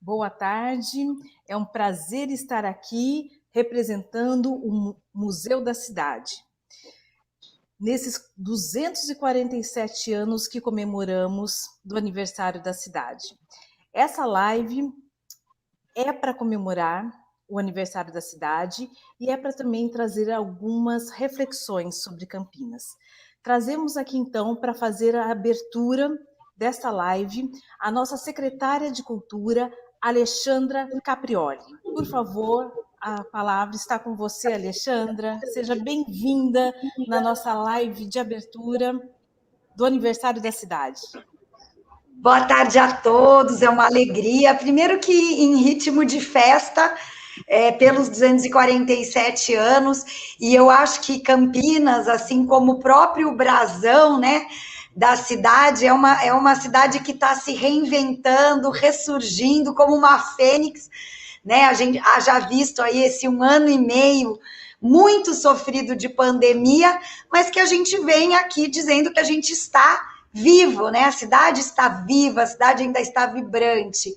Boa tarde, é um prazer estar aqui representando o Museu da Cidade. Nesses 247 anos que comemoramos do aniversário da cidade. Essa live é para comemorar o aniversário da cidade e é para também trazer algumas reflexões sobre Campinas. Trazemos aqui então para fazer a abertura desta live a nossa secretária de Cultura, Alexandra Caprioli. Por favor, a palavra está com você, Alexandra. Seja bem-vinda na nossa live de abertura do aniversário da cidade. Boa tarde a todos, é uma alegria. Primeiro que em ritmo de festa, pelos 247 anos, e eu acho que Campinas, assim como o próprio brasão, né, da cidade, é uma cidade que está se reinventando, ressurgindo como uma fênix, né? A gente já visto aí esse 1 ano e meio muito sofrido de pandemia, mas que a gente vem aqui dizendo que a gente está vivo, né? A cidade está viva, a cidade ainda está vibrante.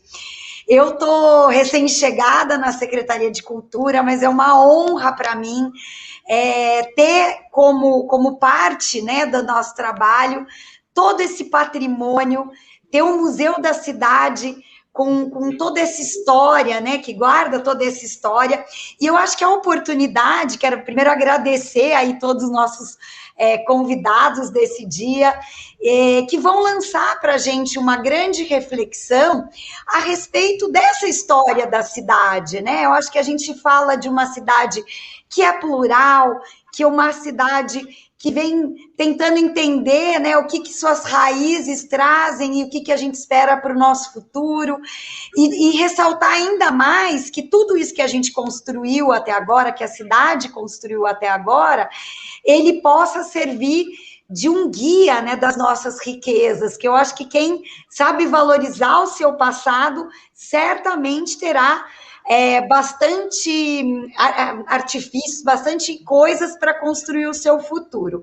Eu estou recém-chegada na Secretaria de Cultura, mas é uma honra para mim ter como parte, né, do nosso trabalho todo esse patrimônio, ter um museu da cidade com toda essa história, né, que guarda toda essa história, e eu acho que a oportunidade, quero primeiro agradecer aí todos os nossos convidados desse dia, que vão lançar para a gente uma grande reflexão a respeito dessa história da cidade, né, eu acho que a gente fala de uma cidade que é plural, que é uma cidade que vem tentando entender, né, o que suas raízes trazem e o que a gente espera para o nosso futuro, e ressaltar ainda mais que tudo isso que a gente construiu até agora, que a cidade construiu até agora, ele possa servir de um guia, né, das nossas riquezas, que eu acho que quem sabe valorizar o seu passado, certamente terá bastante artifícios, bastante coisas para construir o seu futuro.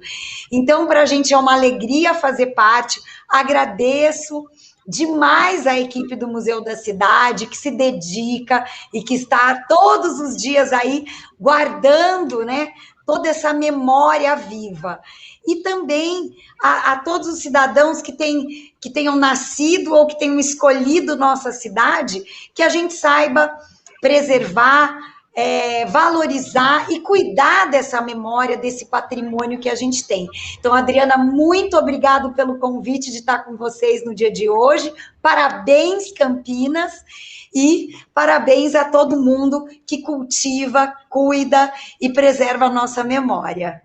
Então, para a gente é uma alegria fazer parte, agradeço demais a equipe do Museu da Cidade, que se dedica e que está todos os dias aí guardando, né, toda essa memória viva. E também a todos os cidadãos que tenham nascido ou que tenham escolhido nossa cidade, que a gente saiba preservar, valorizar e cuidar dessa memória, desse patrimônio que a gente tem. Então, Adriana, muito obrigado pelo convite de estar com vocês no dia de hoje. Parabéns, Campinas, e parabéns a todo mundo que cultiva, cuida e preserva a nossa memória.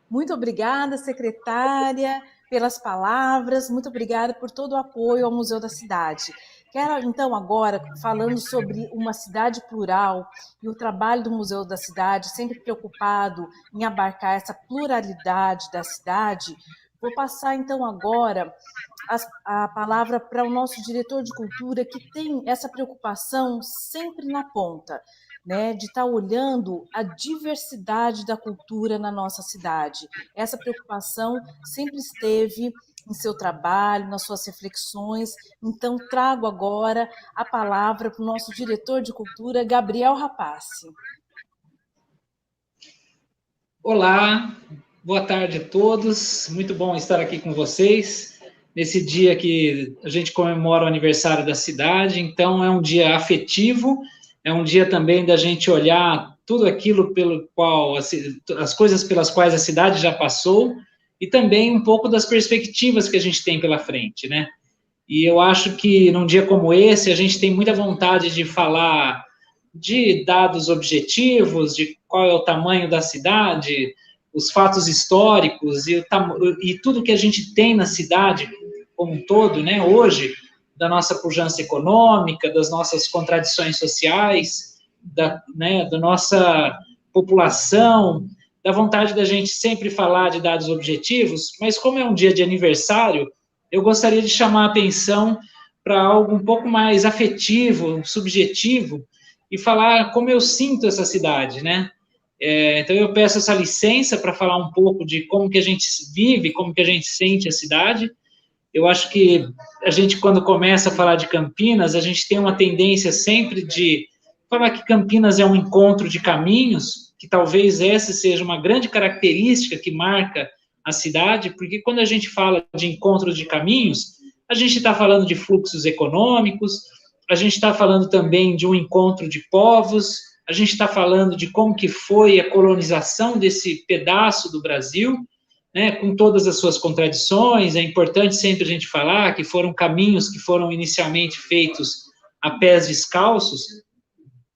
Muito obrigada, secretária, pelas palavras, muito obrigada por todo o apoio ao Museu da Cidade. Quero, então, agora, falando sobre uma cidade plural e o trabalho do Museu da Cidade, sempre preocupado em abarcar essa pluralidade da cidade, vou passar, então, agora a palavra para o nosso diretor de cultura, que tem essa preocupação sempre na ponta, né, de estar olhando a diversidade da cultura na nossa cidade. Essa preocupação sempre esteve em seu trabalho, nas suas reflexões. Então, trago agora a palavra para o nosso diretor de cultura, Gabriel Rapace. Olá, boa tarde a todos. Muito bom estar aqui com vocês nesse dia que a gente comemora o aniversário da cidade. Então, é um dia afetivo, é um dia também da gente olhar tudo aquilo pelo qual as coisas pelas quais a cidade já passou, e também um pouco das perspectivas que a gente tem pela frente, né? E eu acho que num dia como esse, a gente tem muita vontade de falar de dados objetivos, de qual é o tamanho da cidade, os fatos históricos e tudo que a gente tem na cidade como um todo, né, hoje, da nossa pujança econômica, das nossas contradições sociais, da nossa população, da vontade da gente sempre falar de dados objetivos, mas como é um dia de aniversário, eu gostaria de chamar a atenção para algo um pouco mais afetivo, subjetivo, e falar como eu sinto essa cidade, né? Então, eu peço essa licença para falar um pouco de como que a gente vive, como que a gente sente a cidade. Eu acho que a gente, quando começa a falar de Campinas, a gente tem uma tendência sempre de falar que Campinas é um encontro de caminhos, que talvez essa seja uma grande característica que marca a cidade, porque quando a gente fala de encontro de caminhos, a gente está falando de fluxos econômicos, a gente está falando também de um encontro de povos, a gente está falando de como que foi a colonização desse pedaço do Brasil, né, com todas as suas contradições. É importante sempre a gente falar que foram caminhos que foram inicialmente feitos a pés descalços,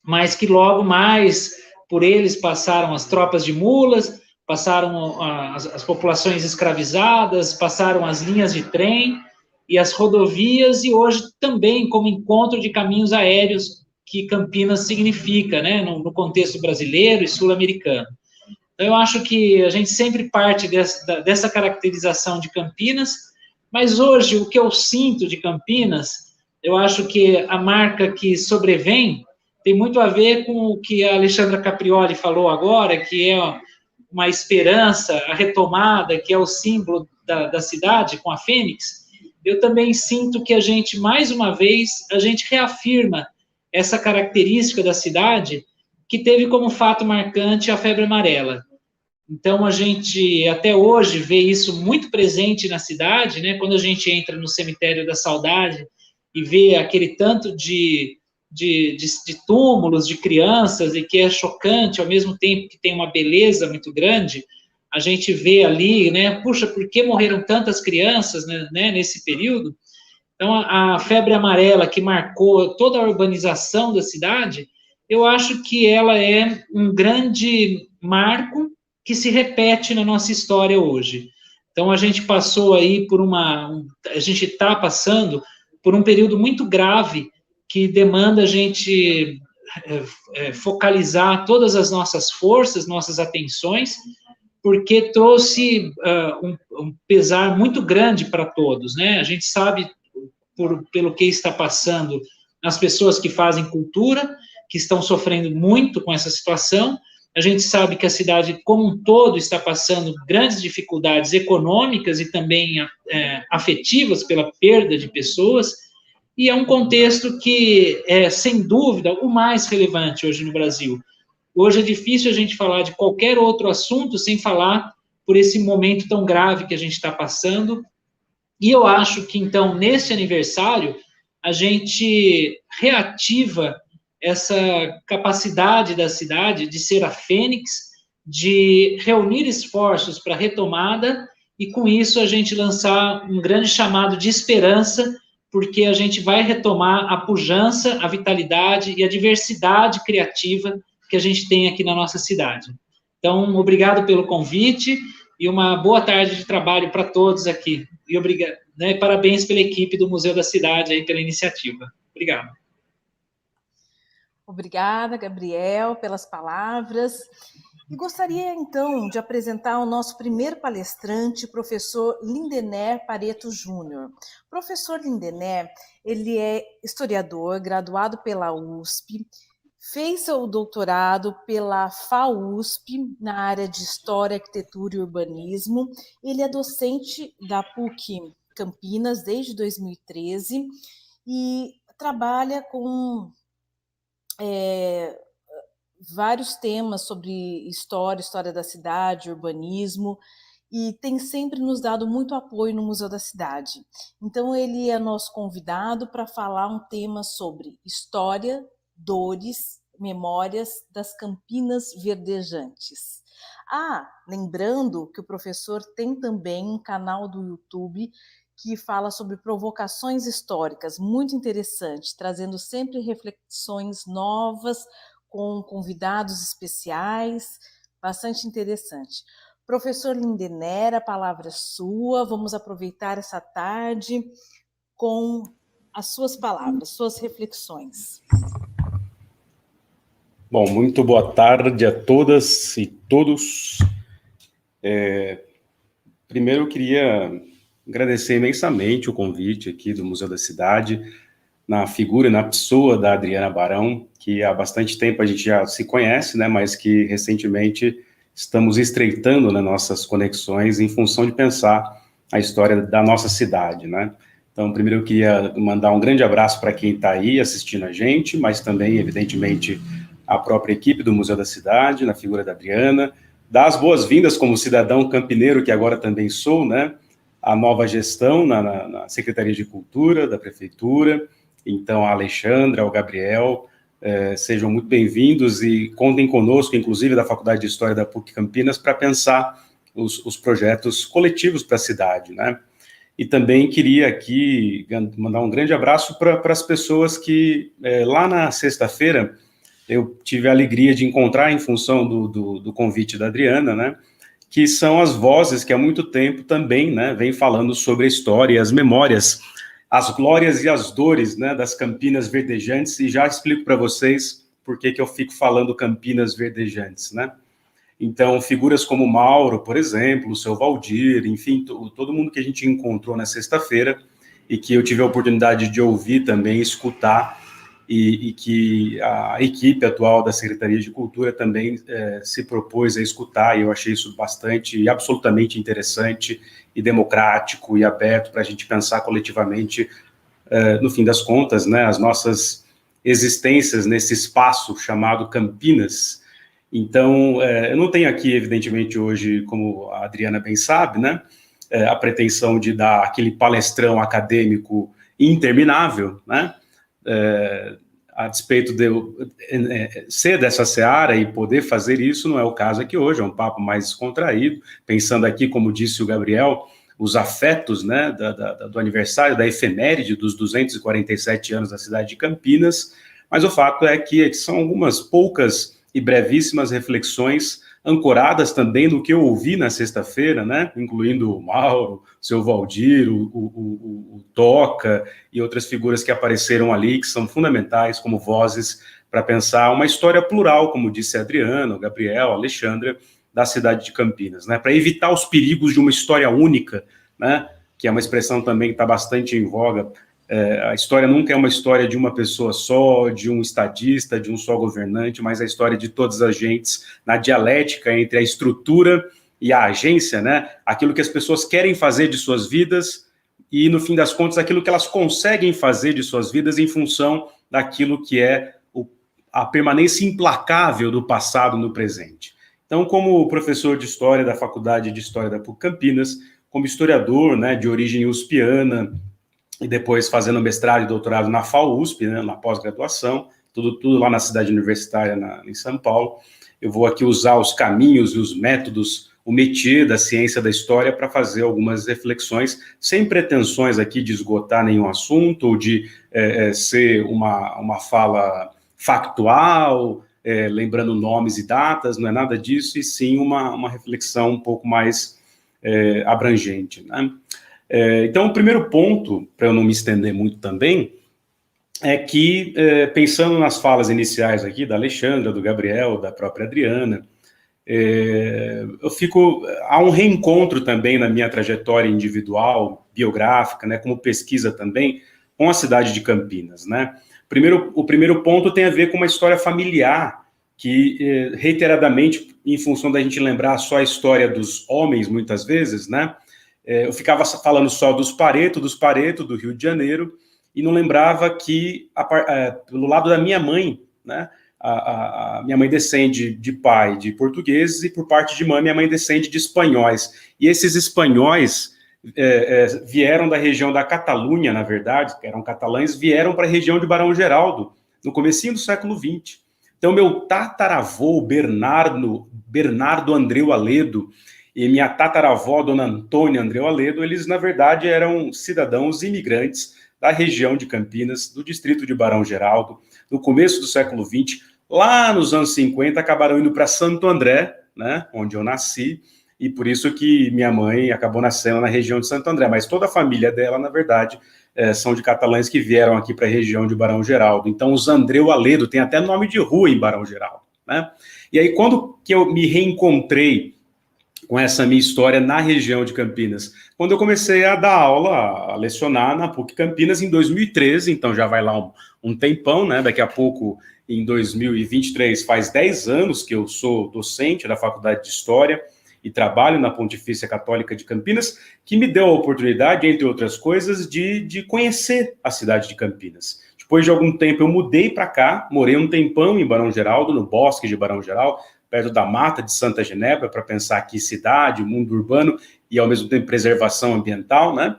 mas que logo mais por eles passaram as tropas de mulas, passaram as populações escravizadas, passaram as linhas de trem e as rodovias, e hoje também como encontro de caminhos aéreos que Campinas significa, né, no contexto brasileiro e sul-americano. Então, eu acho que a gente sempre parte dessa caracterização de Campinas, mas hoje o que eu sinto de Campinas, eu acho que a marca que sobrevém tem muito a ver com o que a Alexandra Caprioli falou agora, que é uma esperança, a retomada, que é o símbolo da cidade, com a Fênix. Eu também sinto que a gente, mais uma vez, a gente reafirma essa característica da cidade, que teve como fato marcante a febre amarela. Então, a gente, até hoje, vê isso muito presente na cidade, né? Quando a gente entra no Cemitério da Saudade e vê aquele tanto de túmulos de crianças, e que é chocante, ao mesmo tempo que tem uma beleza muito grande, a gente vê ali, né? Puxa, por que morreram tantas crianças, né, nesse período? Então, a febre amarela que marcou toda a urbanização da cidade, eu acho que ela é um grande marco que se repete na nossa história hoje. Então, a gente passou aí por a gente está passando por um período muito grave que demanda a gente focalizar todas as nossas forças, nossas atenções, porque trouxe um pesar muito grande para todos, né? A gente sabe pelo que está passando as pessoas que fazem cultura, que estão sofrendo muito com essa situação. A gente sabe que a cidade como um todo está passando grandes dificuldades econômicas e também afetivas pela perda de pessoas, e é um contexto que é, sem dúvida, o mais relevante hoje no Brasil. Hoje é difícil a gente falar de qualquer outro assunto sem falar por esse momento tão grave que a gente está passando. E eu acho que, então, neste aniversário, a gente reativa essa capacidade da cidade de ser a fênix, de reunir esforços para a retomada, e com isso a gente lançar um grande chamado de esperança, porque a gente vai retomar a pujança, a vitalidade e a diversidade criativa que a gente tem aqui na nossa cidade. Então, obrigado pelo convite e uma boa tarde de trabalho para todos aqui. E obrigado, né, parabéns pela equipe do Museu da Cidade aí pela iniciativa. Obrigado. Obrigada, Gabriel, pelas palavras. E gostaria, então, de apresentar o nosso primeiro palestrante, professor Lindener Pareto Júnior. Professor Lindener, ele é historiador, graduado pela USP, fez seu doutorado pela FAUSP, na área de História, Arquitetura e Urbanismo. Ele é docente da PUC Campinas desde 2013 e trabalha com vários temas sobre história da cidade, urbanismo, e tem sempre nos dado muito apoio no Museu da Cidade. Então, ele é nosso convidado para falar um tema sobre história, dores, memórias das Campinas verdejantes. Lembrando que o professor tem também um canal do YouTube que fala sobre provocações históricas, muito interessante, trazendo sempre reflexões novas, com convidados especiais, bastante interessante. Professor Lindener, a palavra é sua, vamos aproveitar essa tarde com as suas palavras, suas reflexões. Bom, muito boa tarde a todas e todos. Primeiro eu queria agradecer imensamente o convite aqui do Museu da Cidade, na figura e na pessoa da Adriana Barão, que há bastante tempo a gente já se conhece, né, mas que recentemente estamos estreitando, né, nossas conexões em função de pensar a história da nossa cidade, né. Então, primeiro eu queria mandar um grande abraço para quem está aí assistindo a gente, mas também, evidentemente, a própria equipe do Museu da Cidade, na figura da Adriana, dar as boas-vindas como cidadão campineiro, que agora também sou, né, a nova gestão na Secretaria de Cultura da Prefeitura. Então, a Alexandra, o Gabriel, sejam muito bem-vindos e contem conosco, inclusive da Faculdade de História da PUC Campinas, para pensar os projetos coletivos para a cidade, né? E também queria aqui mandar um grande abraço para as pessoas que, lá na sexta-feira, eu tive a alegria de encontrar em função do convite da Adriana, né? Que são as vozes que há muito tempo também, né, vem falando sobre a história e as memórias, as glórias e as dores, né, das Campinas Verdejantes, e já explico para vocês por que eu fico falando Campinas Verdejantes, né. Então, figuras como Mauro, por exemplo, o seu Valdir, enfim, todo mundo que a gente encontrou na sexta-feira e que eu tive a oportunidade de ouvir também, escutar, e que a equipe atual da Secretaria de Cultura também se propôs a escutar, e eu achei isso bastante e absolutamente interessante e democrático e aberto para a gente pensar coletivamente, no fim das contas, né, as nossas existências nesse espaço chamado Campinas. Então, eu não tenho aqui, evidentemente, hoje, como a Adriana bem sabe, né, a pretensão de dar aquele palestrão acadêmico interminável, né, a despeito de eu ser dessa seara e poder fazer isso, não é o caso aqui hoje, é um papo mais descontraído, pensando aqui, como disse o Gabriel, os afetos, né, do aniversário, da efeméride dos 247 anos da cidade de Campinas, mas o fato é que são algumas poucas e brevíssimas reflexões ancoradas também no que eu ouvi na sexta-feira, né, incluindo o Mauro, o seu Valdir, o Toca e outras figuras que apareceram ali, que são fundamentais como vozes para pensar uma história plural, como disse a Adriana, o Gabriel, a Alexandra, da cidade de Campinas, né, para evitar os perigos de uma história única, né, que é uma expressão também que está bastante em voga. A história nunca é uma história de uma pessoa só, de um estadista, de um só governante, mas a história de todas as agentes, na dialética entre a estrutura e a agência, né? Aquilo que as pessoas querem fazer de suas vidas e, no fim das contas, aquilo que elas conseguem fazer de suas vidas em função daquilo que é a permanência implacável do passado no presente. Então, como professor de História da Faculdade de História da PUC Campinas, como historiador, né, de origem uspiana, e depois fazendo mestrado e doutorado na FAUSP, né, na pós-graduação, tudo lá na cidade universitária, em São Paulo. Eu vou aqui usar os caminhos e os métodos, o métier da ciência da história para fazer algumas reflexões, sem pretensões aqui de esgotar nenhum assunto, ou de ser uma fala factual, lembrando nomes e datas, não é nada disso, e sim uma reflexão um pouco mais abrangente, né? Então, o primeiro ponto, para eu não me estender muito também, é que, pensando nas falas iniciais aqui, da Alexandra, do Gabriel, da própria Adriana, há um reencontro também na minha trajetória individual, biográfica, né, como pesquisa também, com a cidade de Campinas, né? O primeiro ponto tem a ver com uma história familiar, que, reiteradamente, em função da gente lembrar só a história dos homens, muitas vezes, né, eu ficava falando só dos Pareto, do Rio de Janeiro, e não lembrava que, pelo lado da minha mãe, né, a minha mãe descende de pai de portugueses, e por parte de mãe, minha mãe descende de espanhóis. E esses espanhóis vieram da região da Catalunha, na verdade, que eram catalães, vieram para a região de Barão Geraldo, no comecinho do século XX. Então, meu tataravô, Bernardo Andreu Aledo, e minha tataravó, Dona Antônia Andreu Aledo, eles, na verdade, eram cidadãos imigrantes da região de Campinas, do distrito de Barão Geraldo, no começo do século XX, lá nos anos 50, acabaram indo para Santo André, né, onde eu nasci, e por isso que minha mãe acabou nascendo na região de Santo André, mas toda a família dela, na verdade, são de catalães que vieram aqui para a região de Barão Geraldo. Então, os Andreu Aledo, tem até nome de rua em Barão Geraldo, né? E aí, quando que eu me reencontrei com essa minha história na região de Campinas? Quando eu comecei a dar aula, a lecionar na PUC Campinas em 2013, então já vai lá um tempão, né? Daqui a pouco, em 2023, faz 10 anos que eu sou docente da Faculdade de História e trabalho na Pontifícia Católica de Campinas, que me deu a oportunidade, entre outras coisas, de conhecer a cidade de Campinas. Depois de algum tempo eu mudei para cá, morei um tempão em Barão Geraldo, no Bosque de Barão Geraldo, perto da Mata de Santa Genebra, para pensar aqui cidade, mundo urbano e ao mesmo tempo preservação ambiental, né?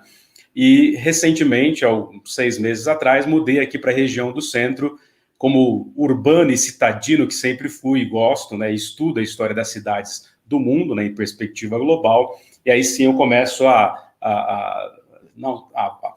E recentemente, há 6 meses atrás, mudei aqui para a região do centro, como urbano e citadino que sempre fui e gosto, né? Estudo a história das cidades do mundo, né, em perspectiva global, e aí sim eu começo há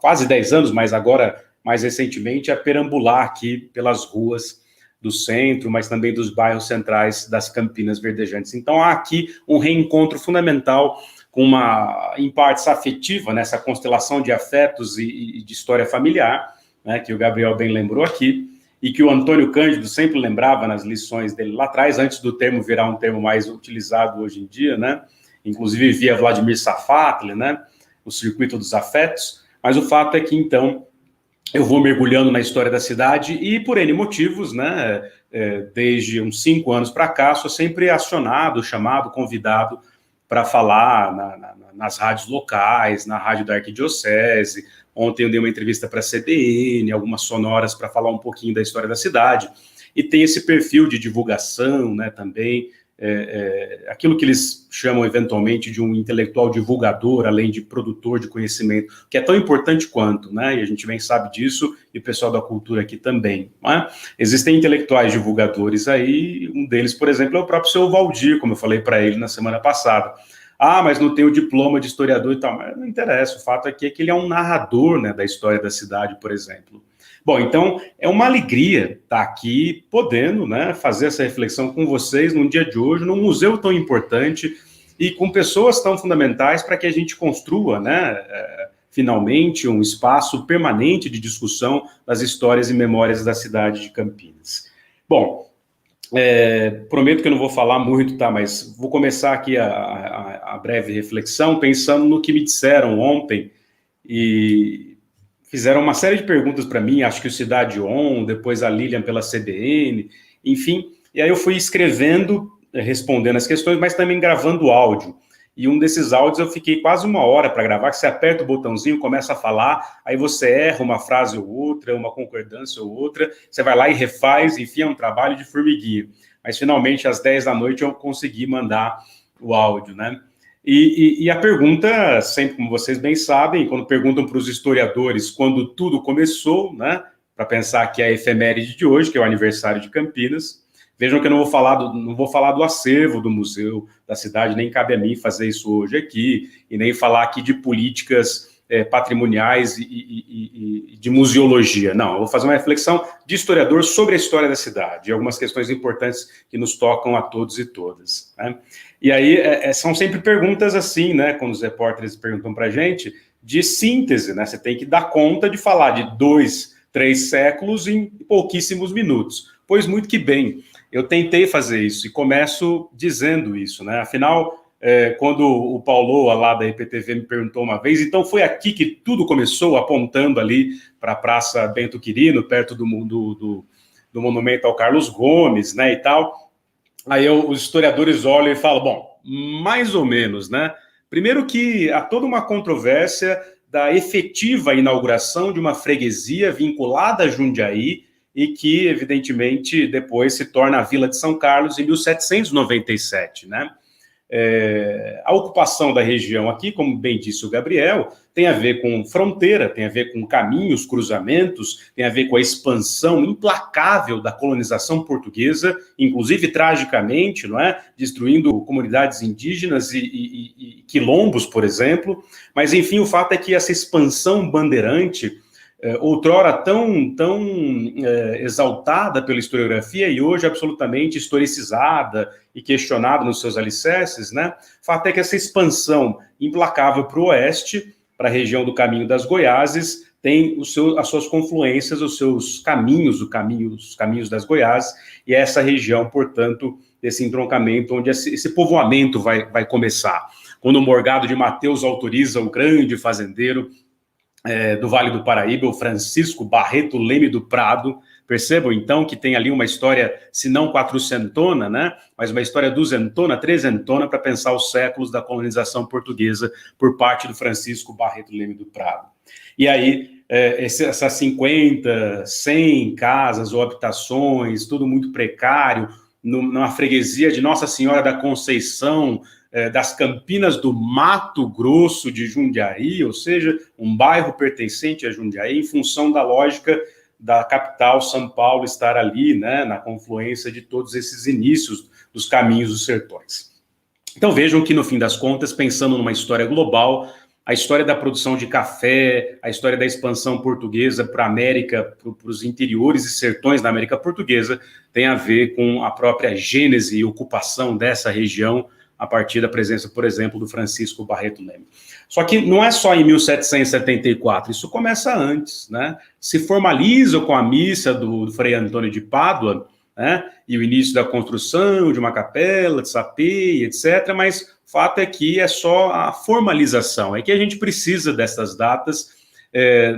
quase 10 anos, mas agora, mais recentemente, a perambular aqui pelas ruas do centro, mas também dos bairros centrais das Campinas verdejantes. Então, há aqui um reencontro fundamental com uma, em partes afetiva, nessa constelação de afetos e de história familiar, né, que o Gabriel bem lembrou aqui, e que o Antônio Cândido sempre lembrava nas lições dele lá atrás, antes do termo virar um termo mais utilizado hoje em dia, né? Inclusive via Vladimir Safatli, né? O circuito dos afetos. Mas o fato é que, então, eu vou mergulhando na história da cidade e, por N motivos, né? Desde uns 5 anos para cá, sou sempre acionado, chamado, convidado para falar nas rádios locais, na rádio da Arquidiocese. Ontem eu dei uma entrevista para a CBN, algumas sonoras para falar um pouquinho da história da cidade, e tem esse perfil de divulgação, né, também, aquilo que eles chamam eventualmente de um intelectual divulgador, além de produtor de conhecimento, que é tão importante quanto, né, e a gente bem sabe disso, e o pessoal da cultura aqui também, né? Existem intelectuais divulgadores aí, um deles, por exemplo, é o próprio seu Valdir, como eu falei para ele na semana passada. Ah, mas não tem o diploma de historiador e tal. Mas não interessa, o fato aqui é que ele é um narrador, né, da história da cidade, por exemplo. Bom, então, é uma alegria estar aqui podendo, né, fazer essa reflexão com vocês num dia de hoje, num museu tão importante e com pessoas tão fundamentais para que a gente construa, né, finalmente, um espaço permanente de discussão das histórias e memórias da cidade de Campinas. Bom, prometo que eu não vou falar muito, tá? Mas vou começar aqui a breve reflexão pensando no que me disseram ontem e fizeram uma série de perguntas para mim, acho que o Cidade On, depois a Lilian pela CBN, enfim, e aí eu fui escrevendo, respondendo as questões, mas também gravando áudio. E um desses áudios eu fiquei quase 1 hora para gravar, que você aperta o botãozinho, começa a falar, aí você erra uma frase ou outra, uma concordância ou outra, você vai lá e refaz, enfim, é um trabalho de formiguinha. Mas finalmente, às 10 da noite, eu consegui mandar o áudio, né? E a pergunta, sempre como vocês bem sabem, quando perguntam para os historiadores quando tudo começou, né? Para pensar que é a efeméride de hoje, que é o aniversário de Campinas. Vejam que eu não vou falar do acervo do museu da cidade, nem cabe a mim fazer isso hoje aqui, e nem falar aqui de políticas patrimoniais e de museologia. Não, eu vou fazer uma reflexão de historiador sobre a história da cidade, e algumas questões importantes que nos tocam a todos e todas, né? E aí, são sempre perguntas assim, né, quando os repórteres perguntam para a gente, de síntese, né? Você tem que dar conta de falar de 2, 3 séculos em pouquíssimos minutos. Pois muito que bem, eu tentei fazer isso e começo dizendo isso, né? Afinal, quando o Paulo, lá da IPTV, me perguntou uma vez, então foi aqui que tudo começou, apontando ali para a Praça Bento Quirino, perto do monumento ao Carlos Gomes, né, e tal. Aí os historiadores olham e falam, bom, mais ou menos, né? Primeiro que há toda uma controvérsia da efetiva inauguração de uma freguesia vinculada a Jundiaí, e que, evidentemente, depois se torna a Vila de São Carlos em 1797, né? A ocupação da região aqui, como bem disse o Gabriel, tem a ver com fronteira, tem a ver com caminhos, cruzamentos, tem a ver com a expansão implacável da colonização portuguesa, inclusive tragicamente, não é? Destruindo comunidades indígenas e quilombos, por exemplo. Mas, enfim, o fato é que essa expansão bandeirante, outrora tão exaltada pela historiografia e hoje absolutamente historicizada e questionada nos seus alicerces, né? O fato é que essa expansão implacável para o oeste, para a região do Caminho das Goiáses, tem as suas confluências, os seus caminhos, os caminhos das Goiáses, e essa região, portanto, desse entroncamento, onde esse povoamento vai começar. Quando o Morgado de Mateus autoriza o grande fazendeiro do Vale do Paraíba, o Francisco Barreto Leme do Prado. Percebam, então, que tem ali uma história, se não quatrocentona, né, mas uma história duzentona, trezentona, para pensar os séculos da colonização portuguesa por parte do Francisco Barreto Leme do Prado. E aí, essas 50, 100 casas ou habitações, tudo muito precário, numa freguesia de Nossa Senhora da Conceição, das Campinas do Mato Grosso de Jundiaí, ou seja, um bairro pertencente a Jundiaí, em função da lógica da capital, São Paulo, estar ali, né, na confluência de todos esses inícios dos caminhos dos sertões. Então vejam que, no fim das contas, pensando numa história global, a história da produção de café, a história da expansão portuguesa para a América, para os interiores e sertões da América Portuguesa, tem a ver com a própria gênese e ocupação dessa região, a partir da presença, por exemplo, do Francisco Barreto Leme. Só que não é só em 1774, isso começa antes, né? Se formaliza com a missa do Frei Antônio de Pádua, né? E o início da construção de uma capela, de sapê, etc., mas o fato é que é só a formalização, é que a gente precisa dessas datas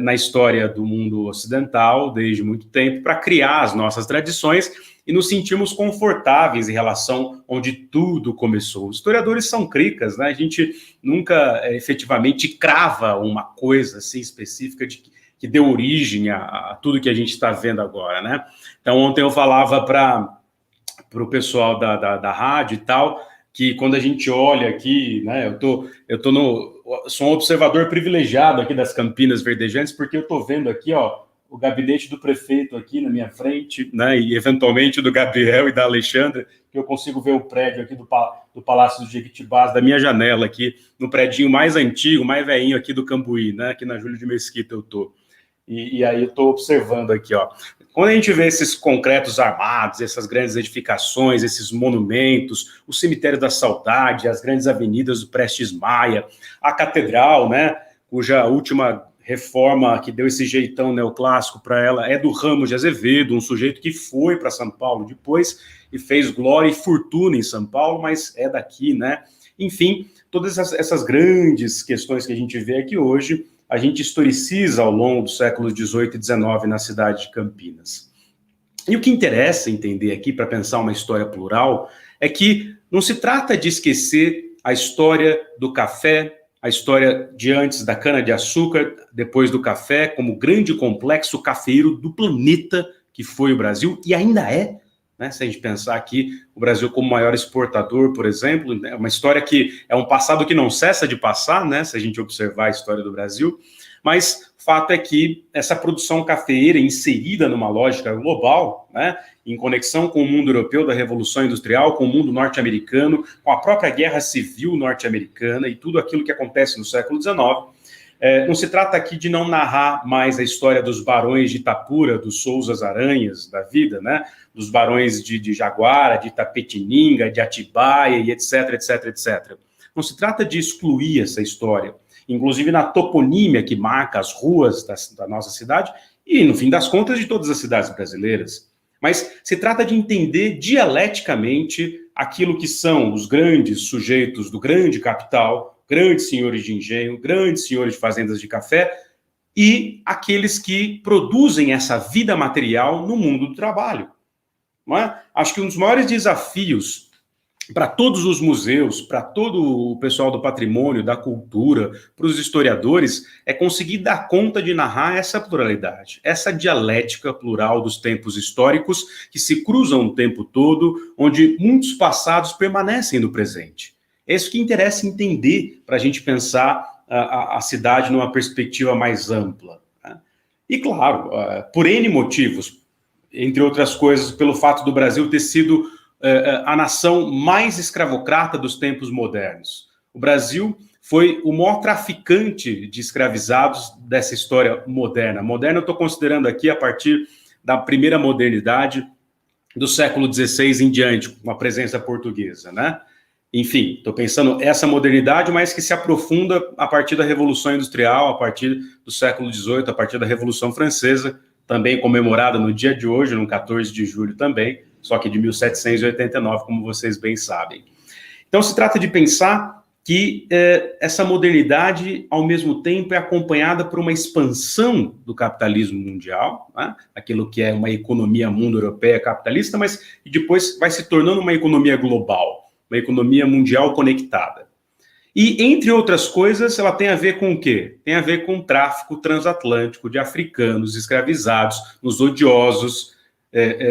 na história do mundo ocidental, desde muito tempo, para criar as nossas tradições e nos sentirmos confortáveis em relação onde tudo começou. Os historiadores são cricas, né? A gente nunca efetivamente crava uma coisa assim específica que deu origem a tudo que a gente está vendo agora, né? Então, ontem eu falava para o pessoal da rádio e tal, que quando a gente olha aqui, né, sou um observador privilegiado aqui das Campinas Verdejantes, porque eu estou vendo aqui, ó, o gabinete do prefeito aqui na minha frente, né, e eventualmente do Gabriel e da Alexandra, que eu consigo ver o prédio aqui do Palácio dos Jequitibás, da minha janela aqui, no prédio mais antigo, mais velhinho aqui do Cambuí, né, aqui na Júlio de Mesquita eu tô. E aí eu estou observando aqui, ó. Quando a gente vê esses concretos armados, essas grandes edificações, esses monumentos, o Cemitério da Saudade, as grandes avenidas do Prestes Maia, a Catedral, né, cuja última reforma que deu esse jeitão neoclássico para ela é do Ramos de Azevedo, um sujeito que foi para São Paulo depois e fez glória e fortuna em São Paulo, mas é daqui, né? Enfim, todas essas grandes questões que a gente vê aqui hoje, a gente historiciza ao longo dos séculos XVIII e XIX na cidade de Campinas. E o que interessa entender aqui, para pensar uma história plural, é que não se trata de esquecer a história do café, a história de antes da cana-de-açúcar, depois do café, como grande complexo cafeiro do planeta que foi o Brasil, e ainda é, né? Se a gente pensar aqui, o Brasil como maior exportador, por exemplo, é uma história que é um passado que não cessa de passar, né? Se a gente observar a história do Brasil, mas o fato é que essa produção cafeeira inserida numa lógica global, né, em conexão com o mundo europeu da Revolução Industrial, com o mundo norte-americano, com a própria Guerra Civil norte-americana e tudo aquilo que acontece no século XIX, não se trata aqui de não narrar mais a história dos barões de Itapura, dos Souzas Aranhas da vida, né, dos barões de Jaguara, de Itapetininga, de Atibaia e etc, etc, etc. Não se trata de excluir essa história, inclusive na toponímia que marca as ruas da nossa cidade e, no fim das contas, de todas as cidades brasileiras. Mas se trata de entender dialeticamente aquilo que são os grandes sujeitos do grande capital, grandes senhores de engenho, grandes senhores de fazendas de café e aqueles que produzem essa vida material no mundo do trabalho. Não é? Acho que um dos maiores desafios para todos os museus, para todo o pessoal do patrimônio, da cultura, para os historiadores, é conseguir dar conta de narrar essa pluralidade, essa dialética plural dos tempos históricos que se cruzam o tempo todo, onde muitos passados permanecem no presente. É isso que interessa entender para a gente pensar a cidade numa perspectiva mais ampla, né? E, claro, por N motivos, entre outras coisas, pelo fato do Brasil ter sido a nação mais escravocrata dos tempos modernos. O Brasil foi o maior traficante de escravizados dessa história moderna. Moderna eu estou considerando aqui a partir da primeira modernidade do século XVI em diante, com a presença portuguesa, né? Enfim, estou pensando essa modernidade, mas que se aprofunda a partir da Revolução Industrial, a partir do século XVIII, a partir da Revolução Francesa, também comemorada no dia de hoje, no 14 de julho também, só que de 1789, como vocês bem sabem. Então, se trata de pensar que essa modernidade, ao mesmo tempo, é acompanhada por uma expansão do capitalismo mundial, né? Aquilo que é uma economia mundo-europeia capitalista, mas depois vai se tornando uma economia global, uma economia mundial conectada. E, entre outras coisas, ela tem a ver com o quê? Tem a ver com o tráfico transatlântico de africanos escravizados nos odiosos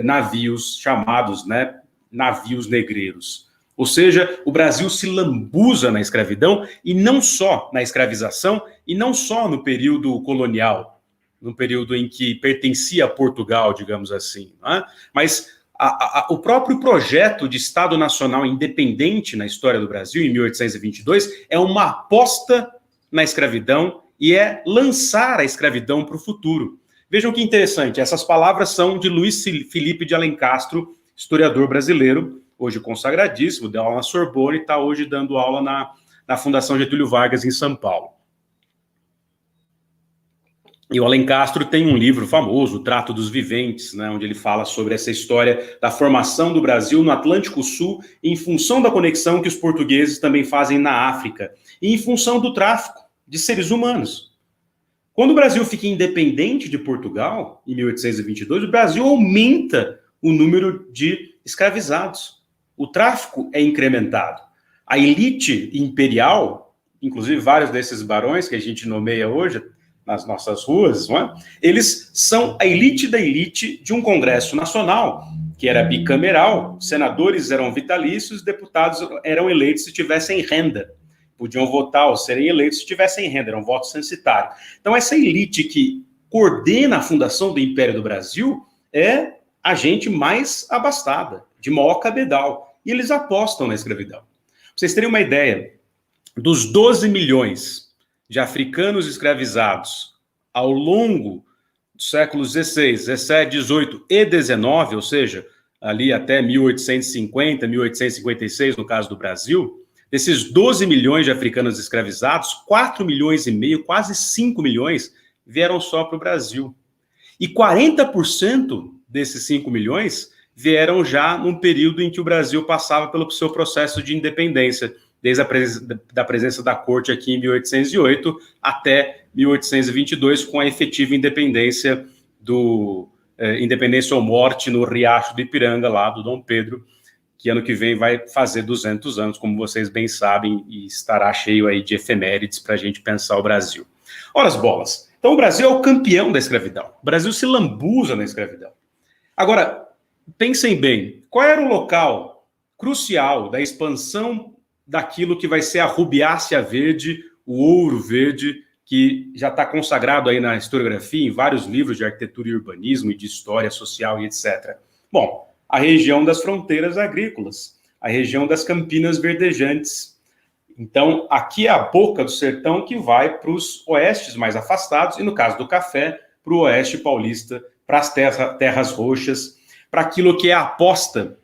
navios chamados, né, navios negreiros. Ou seja, o Brasil se lambuza na escravidão, e não só na escravização, e não só no período colonial, no período em que pertencia a Portugal, digamos assim, né? Mas o próprio projeto de Estado Nacional independente na história do Brasil, em 1822, é uma aposta na escravidão e é lançar a escravidão para o futuro. Vejam que interessante, essas palavras são de Luiz Felipe de Alencastro, historiador brasileiro, hoje consagradíssimo, deu aula na Sorbonne e está hoje dando aula na Fundação Getúlio Vargas, em São Paulo. E o Alencastro tem um livro famoso, O Trato dos Viventes, né, onde ele fala sobre essa história da formação do Brasil no Atlântico Sul, em função da conexão que os portugueses também fazem na África, e em função do tráfico de seres humanos. Quando o Brasil fica independente de Portugal, em 1822, o Brasil aumenta o número de escravizados. O tráfico é incrementado. A elite imperial, inclusive vários desses barões que a gente nomeia hoje nas nossas ruas, não é? Eles são a elite da elite de um Congresso Nacional, que era bicameral, senadores eram vitalícios, deputados eram eleitos se tivessem renda. Podiam votar ou serem eleitos se tivessem renda, era um voto censitário. Então, essa elite que coordena a fundação do Império do Brasil é a gente mais abastada, de maior cabedal. E eles apostam na escravidão. Pra vocês terem uma ideia, dos 12 milhões de africanos escravizados ao longo dos séculos XVI, XVII, XVIII e XIX, ou seja, ali até 1850, 1856, no caso do Brasil, desses 12 milhões de africanos escravizados, 4 milhões e meio, quase 5 milhões, vieram só para o Brasil. E 40% desses 5 milhões vieram já num período em que o Brasil passava pelo seu processo de independência, desde a presença da corte aqui em 1808 até 1822, com a efetiva independência independência ou morte no Riacho do Ipiranga, lá do Dom Pedro, que ano que vem vai fazer 200 anos, como vocês bem sabem, e estará cheio aí de efemérides para a gente pensar o Brasil. Ora as bolas. Então o Brasil é o campeão da escravidão. O Brasil se lambuza na escravidão. Agora, pensem bem, qual era o local crucial da expansão daquilo que vai ser a rubiácea verde, o ouro verde, que já está consagrado aí na historiografia, em vários livros de arquitetura e urbanismo, e de história social e etc. Bom, a região das fronteiras agrícolas, a região das campinas verdejantes. Então, aqui é a boca do sertão que vai para os oestes mais afastados, e no caso do café, para o oeste paulista, para as terras roxas, para aquilo que é a aposta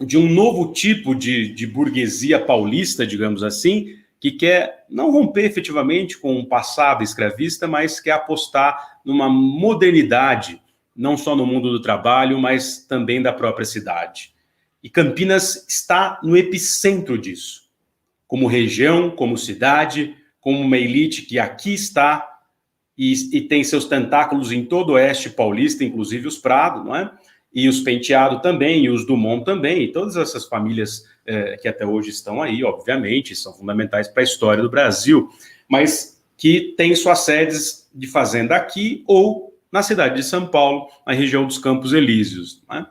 de um novo tipo de burguesia paulista, digamos assim, que quer não romper efetivamente com o passado escravista, mas quer apostar numa modernidade, não só no mundo do trabalho, mas também da própria cidade. E Campinas está no epicentro disso, como região, como cidade, como uma elite que aqui está e tem seus tentáculos em todo o oeste paulista, inclusive os Prado, não é? E os Penteado também, e os Dumont também, e todas essas famílias que até hoje estão aí, obviamente, são fundamentais para a história do Brasil, mas que têm suas sedes de fazenda aqui ou na cidade de São Paulo, na região dos Campos Elíseos, né?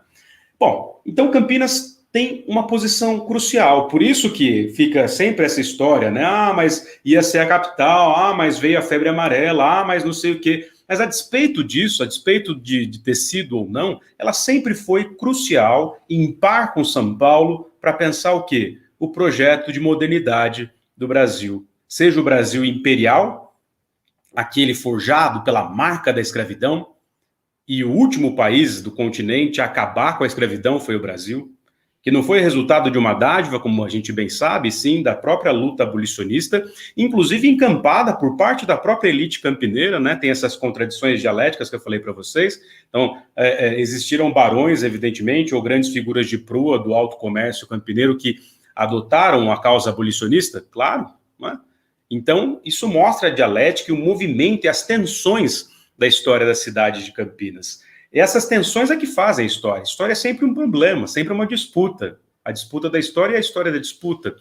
Bom, então Campinas tem uma posição crucial, por isso que fica sempre essa história, né? Ah, mas ia ser a capital, ah, mas veio a febre amarela, ah, mas não sei o quê. Mas a despeito disso, a despeito de ter sido ou não, ela sempre foi crucial, em par com São Paulo, para pensar o quê? O projeto de modernidade do Brasil. Seja o Brasil imperial, aquele forjado pela marca da escravidão, e o último país do continente a acabar com a escravidão foi o Brasil, que não foi resultado de uma dádiva, como a gente bem sabe, sim, da própria luta abolicionista, inclusive encampada por parte da própria elite campineira, né? Tem essas contradições dialéticas que eu falei para vocês. Então, existiram barões, evidentemente, ou grandes figuras de proa do alto comércio campineiro que adotaram a causa abolicionista, claro, né? Então, isso mostra a dialética e o movimento e as tensões da história da cidade de Campinas. E essas tensões é que fazem a história. A história é sempre um problema, sempre uma disputa. A disputa da história é a história da disputa.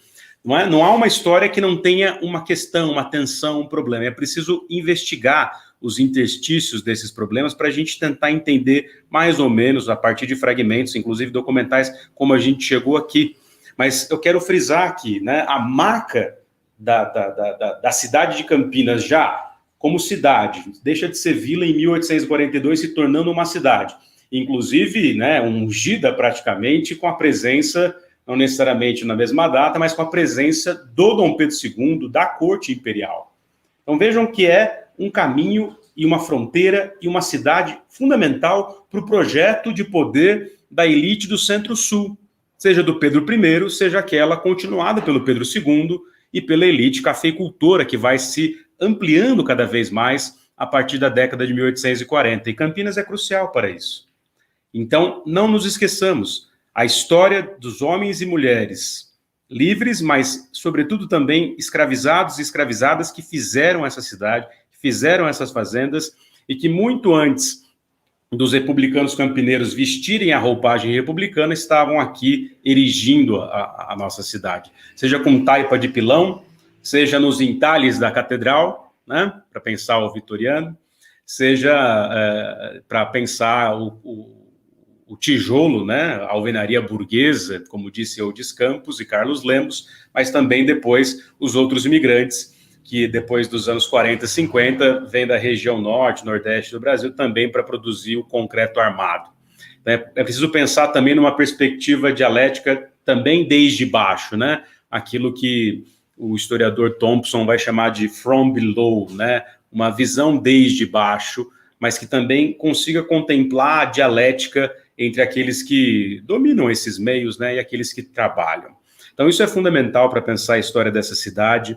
Não há uma história que não tenha uma questão, uma tensão, um problema. É preciso investigar os interstícios desses problemas para a gente tentar entender mais ou menos, a partir de fragmentos, inclusive documentais, como a gente chegou aqui. Mas eu quero frisar aqui, né, a marca da cidade de Campinas já como cidade, deixa de ser vila em 1842, se tornando uma cidade, inclusive, né, ungida praticamente com a presença, não necessariamente na mesma data, mas com a presença do Dom Pedro II, da corte imperial. Então vejam que é um caminho e uma fronteira e uma cidade fundamental para o projeto de poder da elite do Centro-Sul, seja do Pedro I, seja aquela continuada pelo Pedro II e pela elite cafeicultora que vai se ampliando cada vez mais a partir da década de 1840. E Campinas é crucial para isso. Então, não nos esqueçamos, a história dos homens e mulheres livres, mas, sobretudo, também escravizados e escravizadas que fizeram essa cidade, fizeram essas fazendas, e que muito antes dos republicanos campineiros vestirem a roupagem republicana, estavam aqui erigindo a nossa cidade. Seja com taipa de pilão, seja nos entalhes da catedral, né, para pensar o vitoriano, seja para pensar o tijolo, né, a alvenaria burguesa, como disse Eudes Campos e Carlos Lemos, mas também depois os outros imigrantes, que depois dos anos 40 e 50, vêm da região norte, nordeste do Brasil, também para produzir o concreto armado. É preciso pensar também numa perspectiva dialética também desde baixo, né, aquilo que o historiador Thompson vai chamar de from below, né? Uma visão desde baixo, mas que também consiga contemplar a dialética entre aqueles que dominam esses meios, né, e aqueles que trabalham. Então isso é fundamental para pensar a história dessa cidade,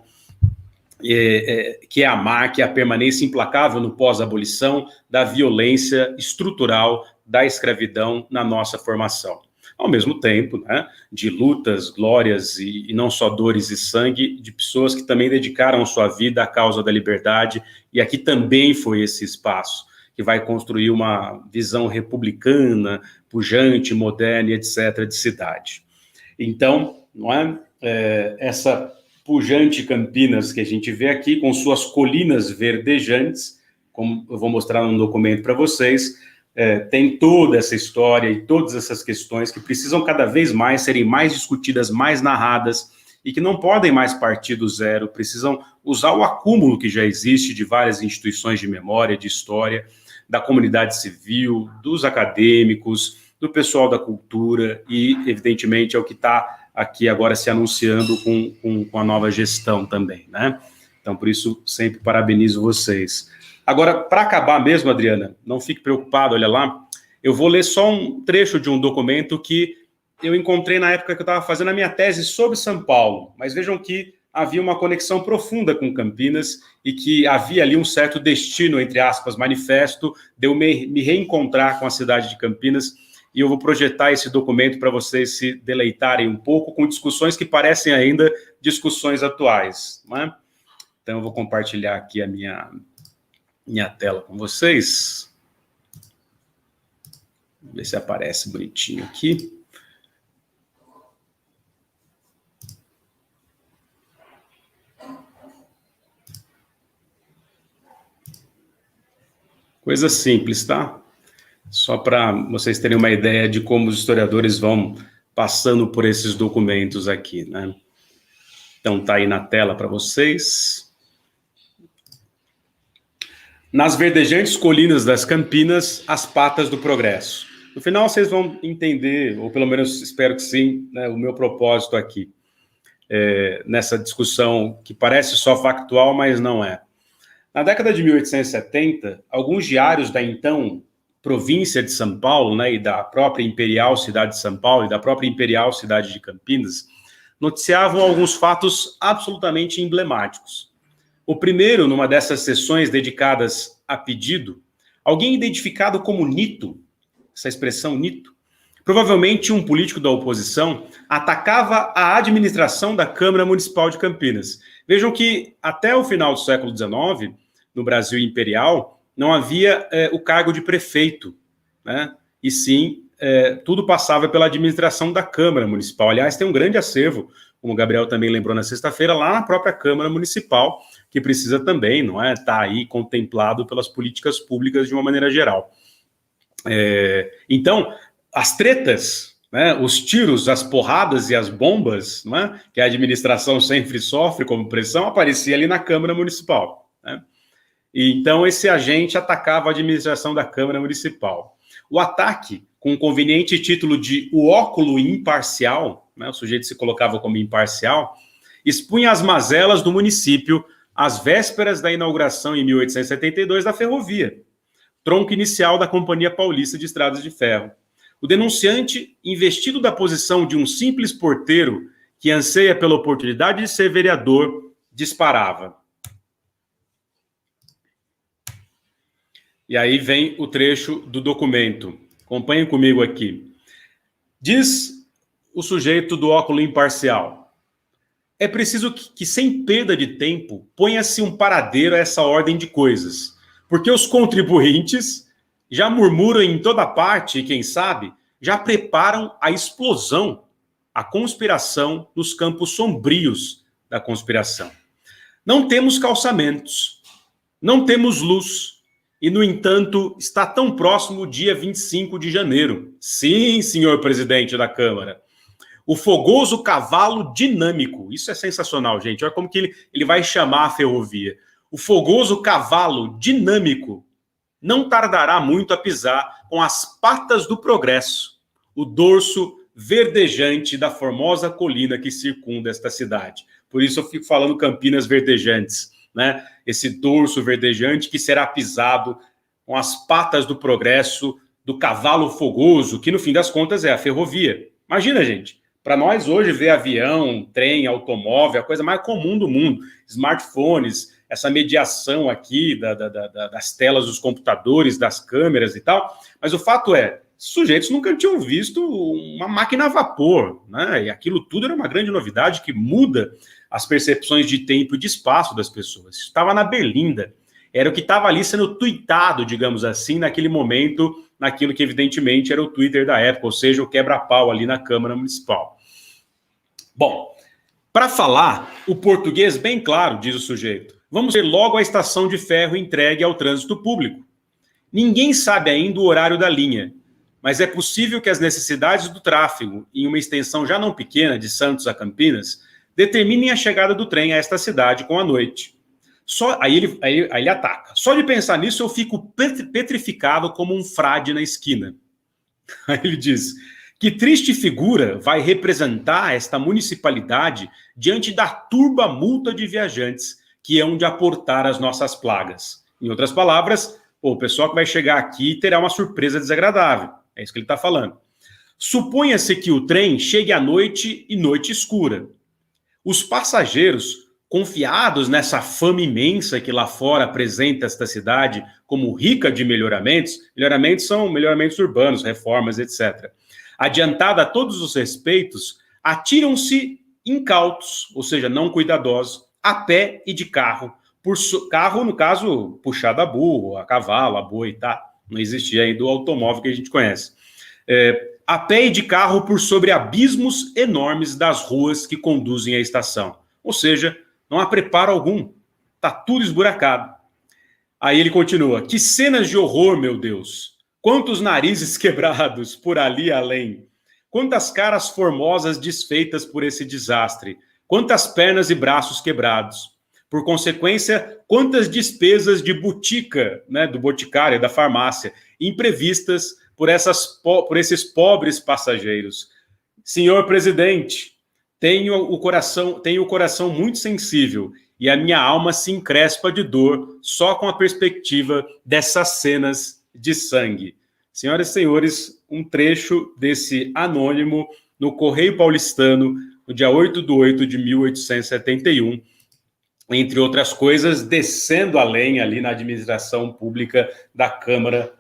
que é a marca, a permanência implacável no pós-abolição da violência estrutural da escravidão na nossa formação. Ao mesmo tempo, né, de lutas, glórias e não só dores e sangue, de pessoas que também dedicaram sua vida à causa da liberdade, e aqui também foi esse espaço que vai construir uma visão republicana, pujante, moderna, etc., de cidade. Então, não é, essa pujante Campinas que a gente vê aqui, com suas colinas verdejantes, como eu vou mostrar num documento para vocês, tem toda essa história e todas essas questões que precisam cada vez mais serem mais discutidas, mais narradas, e que não podem mais partir do zero, precisam usar o acúmulo que já existe de várias instituições de memória, de história, da comunidade civil, dos acadêmicos, do pessoal da cultura, e, evidentemente, é o que está aqui agora se anunciando com a nova gestão também, né? Então, por isso, sempre parabenizo vocês. Agora, para acabar mesmo, Adriana, não fique preocupado, olha lá, eu vou ler só um trecho de um documento que eu encontrei na época que eu estava fazendo a minha tese sobre São Paulo, mas vejam que havia uma conexão profunda com Campinas e que havia ali um certo destino, entre aspas, manifesto, de eu me reencontrar com a cidade de Campinas, e eu vou projetar esse documento para vocês se deleitarem um pouco com discussões que parecem ainda discussões atuais, não é? Então, eu vou compartilhar aqui a minha tela com vocês. Vamos ver se aparece bonitinho aqui. Coisa simples, tá? Só para vocês terem uma ideia de como os historiadores vão passando por esses documentos aqui, né? Então, tá aí na tela para vocês. Nas verdejantes colinas das Campinas, as patas do progresso. No final, vocês vão entender, ou pelo menos espero que sim, né, o meu propósito aqui, nessa discussão que parece só factual, mas não é. Na década de 1870, alguns diários da então província de São Paulo, né, e da própria imperial cidade de São Paulo e da própria imperial cidade de Campinas, noticiavam alguns fatos absolutamente emblemáticos. O primeiro, numa dessas sessões dedicadas a pedido, alguém identificado como Nito, essa expressão Nito, provavelmente um político da oposição, atacava a administração da Câmara Municipal de Campinas. Vejam que até o final do século XIX, no Brasil imperial, não havia o cargo de prefeito, né? E sim, tudo passava pela administração da Câmara Municipal. Aliás, tem um grande acervo, como o Gabriel também lembrou na sexta-feira, lá na própria Câmara Municipal, que precisa também, não é, estar aí contemplado pelas políticas públicas de uma maneira geral. Então, as tretas, né, os tiros, as porradas e as bombas, né, que a administração sempre sofre como pressão, aparecia ali na Câmara Municipal, né? E então esse agente atacava a administração da Câmara Municipal. O ataque, com o conveniente título de o óculo imparcial, né, o sujeito se colocava como imparcial, expunha as mazelas do município às vésperas da inauguração em 1872 da ferrovia, tronco inicial da Companhia Paulista de Estradas de Ferro. O denunciante, investido da posição de um simples porteiro que anseia pela oportunidade de ser vereador, disparava. E aí vem o trecho do documento. Acompanhem comigo aqui. Diz o sujeito do óculo imparcial: é preciso que sem perda de tempo, ponha-se um paradeiro a essa ordem de coisas, porque os contribuintes já murmuram em toda parte e, quem sabe, já preparam a explosão, a conspiração nos campos sombrios da conspiração. Não temos calçamentos, não temos luz, e, no entanto, está tão próximo o dia 25 de janeiro. Sim, senhor presidente da Câmara. O fogoso cavalo dinâmico. Isso é sensacional, gente. Olha como que ele vai chamar a ferrovia. O fogoso cavalo dinâmico não tardará muito a pisar com as patas do progresso, o dorso verdejante da formosa colina que circunda esta cidade. Por isso eu fico falando Campinas verdejantes, né? Esse dorso verdejante que será pisado com as patas do progresso do cavalo fogoso, que no fim das contas é a ferrovia. Imagina, gente, para nós hoje ver avião, trem, automóvel, a coisa mais comum do mundo, smartphones, essa mediação aqui das telas dos computadores, das câmeras e tal, mas o fato é, sujeitos nunca tinham visto uma máquina a vapor, né? E aquilo tudo era uma grande novidade que muda as percepções de tempo e de espaço das pessoas. Isso estava na berlinda, era o que estava ali sendo tuitado, digamos assim, naquele momento, naquilo que evidentemente era o Twitter da época, ou seja, o quebra-pau ali na Câmara Municipal. Bom, para falar o português bem claro, diz o sujeito, vamos ver logo a estação de ferro entregue ao trânsito público. Ninguém sabe ainda o horário da linha, mas é possível que as necessidades do tráfego, em uma extensão já não pequena de Santos a Campinas, determinem a chegada do trem a esta cidade com a noite. Aí ele ataca. Só de pensar nisso eu fico petrificado como um frade na esquina. Aí ele diz: que triste figura vai representar esta municipalidade diante da turba multa de viajantes que hão de aportar as nossas plagas. Em outras palavras, o pessoal que vai chegar aqui terá uma surpresa desagradável. É isso que ele está falando. Suponha-se que o trem chegue à noite e noite escura. Os passageiros, confiados nessa fama imensa que lá fora apresenta esta cidade como rica de melhoramentos são melhoramentos urbanos, reformas, etc. Adiantada a todos os respeitos, atiram-se incautos, ou seja, não cuidadosos, a pé e de carro. Carro, no caso, puxado a burro, a cavalo, a boi, tá? Não existia ainda o automóvel que a gente conhece. A pé e de carro por sobre abismos enormes das ruas que conduzem à estação. Ou seja, não há preparo algum. Está tudo esburacado. Aí ele continua. Que cenas de horror, meu Deus. Quantos narizes quebrados por ali além. Quantas caras formosas desfeitas por esse desastre. Quantas pernas e braços quebrados. Por consequência, quantas despesas de botica, né, do boticário, da farmácia, imprevistas por esses pobres passageiros. Senhor presidente, tenho o coração muito sensível e a minha alma se encrespa de dor só com a perspectiva dessas cenas de sangue. Senhoras e senhores, um trecho desse anônimo no Correio Paulistano, no dia 8/8/1871, entre outras coisas, descendo além ali na administração pública da Câmara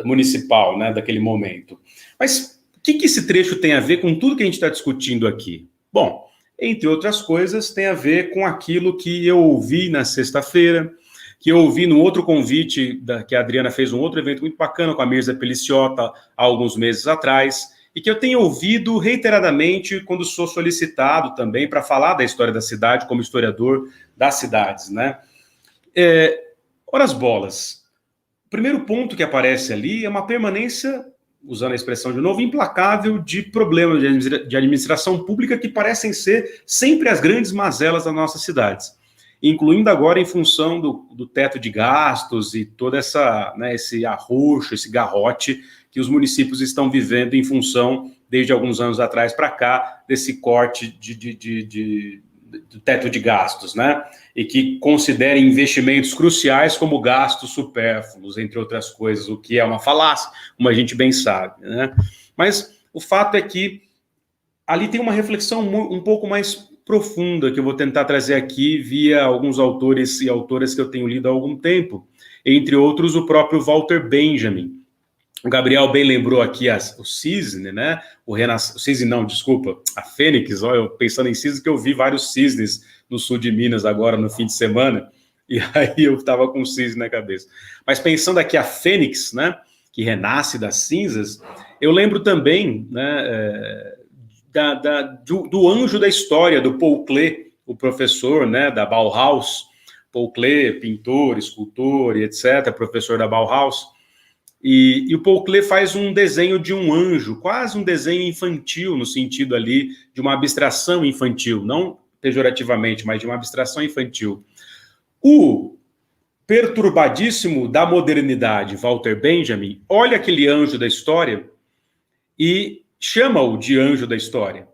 Municipal, né, daquele momento. Mas o que esse trecho tem a ver com tudo que a gente está discutindo aqui? Bom, entre outras coisas, tem a ver com aquilo que eu ouvi na sexta-feira, que eu ouvi no outro convite, que a Adriana fez um outro evento muito bacana com a Mirza Peliciota há alguns meses atrás, e que eu tenho ouvido reiteradamente quando sou solicitado também para falar da história da cidade, como historiador das cidades, né? Ora as bolas. O primeiro ponto que aparece ali é uma permanência, usando a expressão de novo, implacável de problemas de administração pública que parecem ser sempre as grandes mazelas das nossas cidades, incluindo agora em função do teto de gastos e toda essa, né, esse arroxo, esse garrote que os municípios estão vivendo em função, desde alguns anos atrás para cá, desse corte do teto de gastos, né? E que considerem investimentos cruciais como gastos supérfluos, entre outras coisas, o que é uma falácia, como a gente bem sabe, né? Mas o fato é que ali tem uma reflexão um pouco mais profunda que eu vou tentar trazer aqui via alguns autores e autoras que eu tenho lido há algum tempo, entre outros o próprio Walter Benjamin. O Gabriel bem lembrou aqui o cisne, né? O cisne não, desculpa, a fênix. Ó, eu pensando em cisne, que eu vi vários cisnes no sul de Minas agora no fim de semana, e aí eu estava com o cisne na cabeça. Mas pensando aqui a fênix, né? Que renasce das cinzas, eu lembro também, né? Do anjo da história, do Paul Klee, o professor, né? Da Bauhaus. Paul Klee, pintor, escultor e etc., professor da Bauhaus. E o Paul Klee faz um desenho de um anjo, quase um desenho infantil, no sentido ali de uma abstração infantil, não pejorativamente, mas de uma abstração infantil. O perturbadíssimo da modernidade, Walter Benjamin, olha aquele anjo da história e chama-o de anjo da história.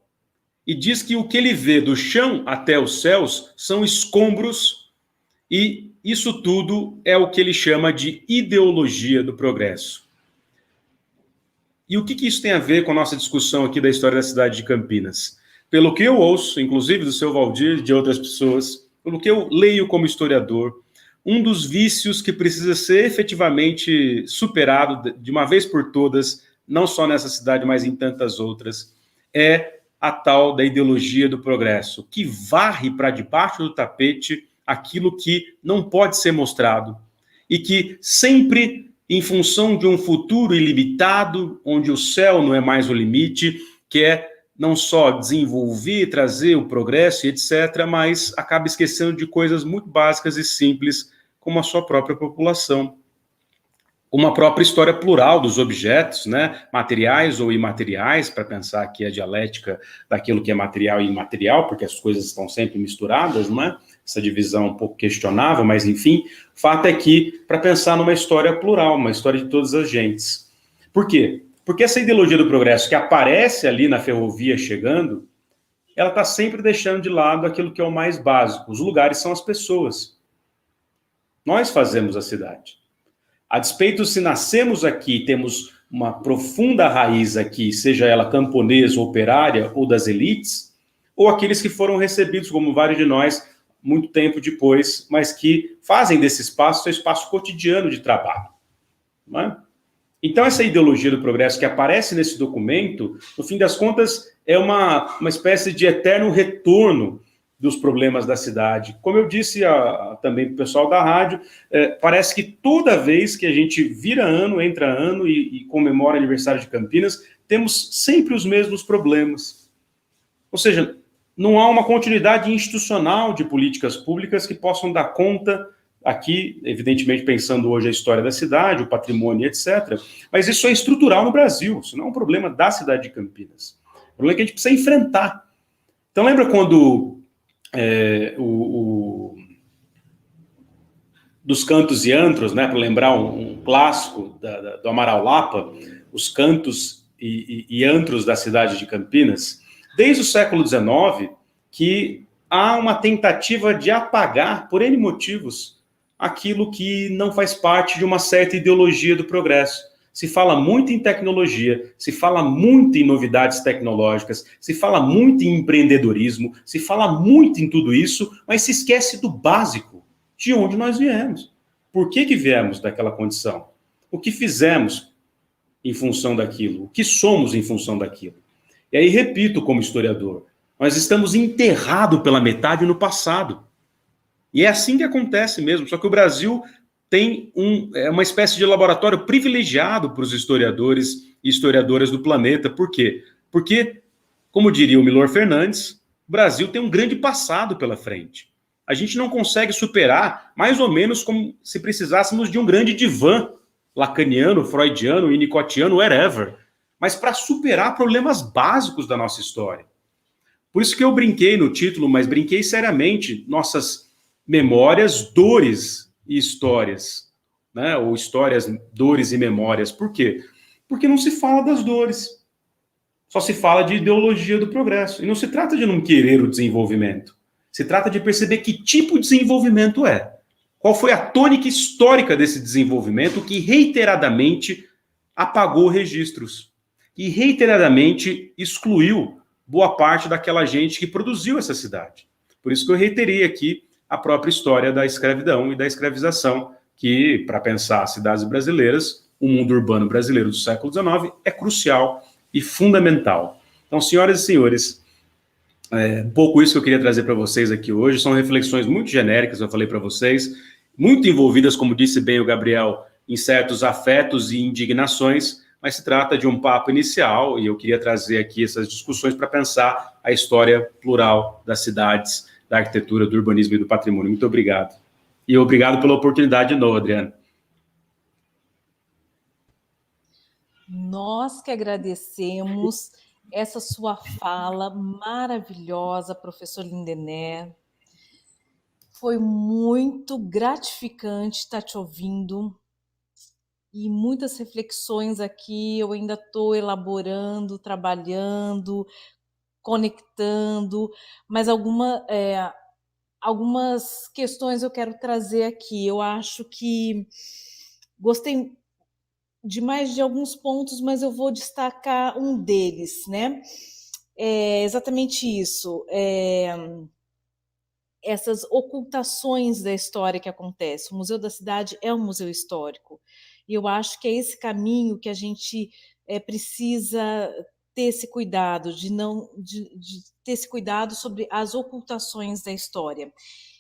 E diz que o que ele vê do chão até os céus são escombros, e isso tudo é o que ele chama de ideologia do progresso. E o que isso tem a ver com a nossa discussão aqui da história da cidade de Campinas? Pelo que eu ouço, inclusive do seu Valdir e de outras pessoas, pelo que eu leio como historiador, um dos vícios que precisa ser efetivamente superado de uma vez por todas, não só nessa cidade, mas em tantas outras, é a tal da ideologia do progresso, que varre para debaixo do tapete aquilo que não pode ser mostrado e que sempre, em função de um futuro ilimitado, onde o céu não é mais o limite, quer não só desenvolver, trazer o progresso e etc., mas acaba esquecendo de coisas muito básicas e simples, como a sua própria população. Uma própria história plural dos objetos, né, materiais ou imateriais, para pensar aqui a dialética daquilo que é material e imaterial, porque as coisas estão sempre misturadas, não é? Essa divisão um pouco questionável, mas enfim, o fato é que, para pensar numa história plural, uma história de todas as gentes. Por quê? Porque essa ideologia do progresso que aparece ali na ferrovia chegando, ela está sempre deixando de lado aquilo que é o mais básico. Os lugares são as pessoas. Nós fazemos a cidade. A despeito se nascemos aqui, temos uma profunda raiz aqui, seja ela camponesa, operária ou das elites, ou aqueles que foram recebidos, como vários de nós, muito tempo depois, mas que fazem desse espaço seu espaço cotidiano de trabalho. Não é? Então, essa ideologia do progresso que aparece nesse documento, no fim das contas, é uma espécie de eterno retorno dos problemas da cidade. Como eu disse também para o pessoal da rádio, parece que toda vez que a gente vira ano, entra ano e comemora aniversário de Campinas, temos sempre os mesmos problemas. Ou seja, não há uma continuidade institucional de políticas públicas que possam dar conta, aqui, evidentemente, pensando hoje a história da cidade, o patrimônio, etc., mas isso é estrutural no Brasil, isso não é um problema da cidade de Campinas. É um problema que a gente precisa enfrentar. Então, lembra quando dos cantos e antros, né, para lembrar um clássico do Amaral Lapa, os cantos e antros da cidade de Campinas, desde o século XIX, que há uma tentativa de apagar, por N motivos, aquilo que não faz parte de uma certa ideologia do progresso, Se fala muito em tecnologia, se fala muito em novidades tecnológicas, se fala muito em empreendedorismo, se fala muito em tudo isso, mas se esquece do básico, de onde nós viemos. Por que viemos daquela condição? O que fizemos em função daquilo? O que somos em função daquilo? E aí, repito, como historiador, nós estamos enterrados pela metade no passado. E é assim que acontece mesmo, só que o Brasil tem uma espécie de laboratório privilegiado para os historiadores e historiadoras do planeta. Por quê? Porque, como diria o Milor Fernandes, o Brasil tem um grande passado pela frente. A gente não consegue superar, mais ou menos como se precisássemos de um grande divã lacaniano, freudiano, winnicottiano, whatever, mas para superar problemas básicos da nossa história. Por isso que eu brinquei no título, mas brinquei seriamente, nossas memórias, dores e histórias, né? Ou histórias, dores e memórias. Por quê? Porque não se fala das dores. Só se fala de ideologia do progresso. E não se trata de não querer o desenvolvimento. Se trata de perceber que tipo de desenvolvimento é. Qual foi a tônica histórica desse desenvolvimento que reiteradamente apagou registros. E reiteradamente excluiu boa parte daquela gente que produziu essa cidade. Por isso que eu reiterei aqui a própria história da escravidão e da escravização, que, para pensar cidades brasileiras, o mundo urbano brasileiro do século XIX é crucial e fundamental. Então, senhoras e senhores, um pouco isso que eu queria trazer para vocês aqui hoje, são reflexões muito genéricas, eu falei para vocês, muito envolvidas, como disse bem o Gabriel, em certos afetos e indignações, mas se trata de um papo inicial, e eu queria trazer aqui essas discussões para pensar a história plural das cidades, da arquitetura, do urbanismo e do patrimônio. Muito obrigado. E obrigado pela oportunidade de novo, Adriana. Nós que agradecemos essa sua fala maravilhosa, professor Lindené. Foi muito gratificante estar te ouvindo e muitas reflexões aqui eu ainda estou elaborando, trabalhando, conectando, mas algumas questões eu quero trazer aqui. Eu acho que gostei demais de alguns pontos, mas eu vou destacar um deles, né? É exatamente isso. Essas ocultações da história que acontecem. O Museu da Cidade é um museu histórico. E eu acho que é esse caminho que a gente precisa ter esse cuidado, de ter esse cuidado sobre as ocultações da história.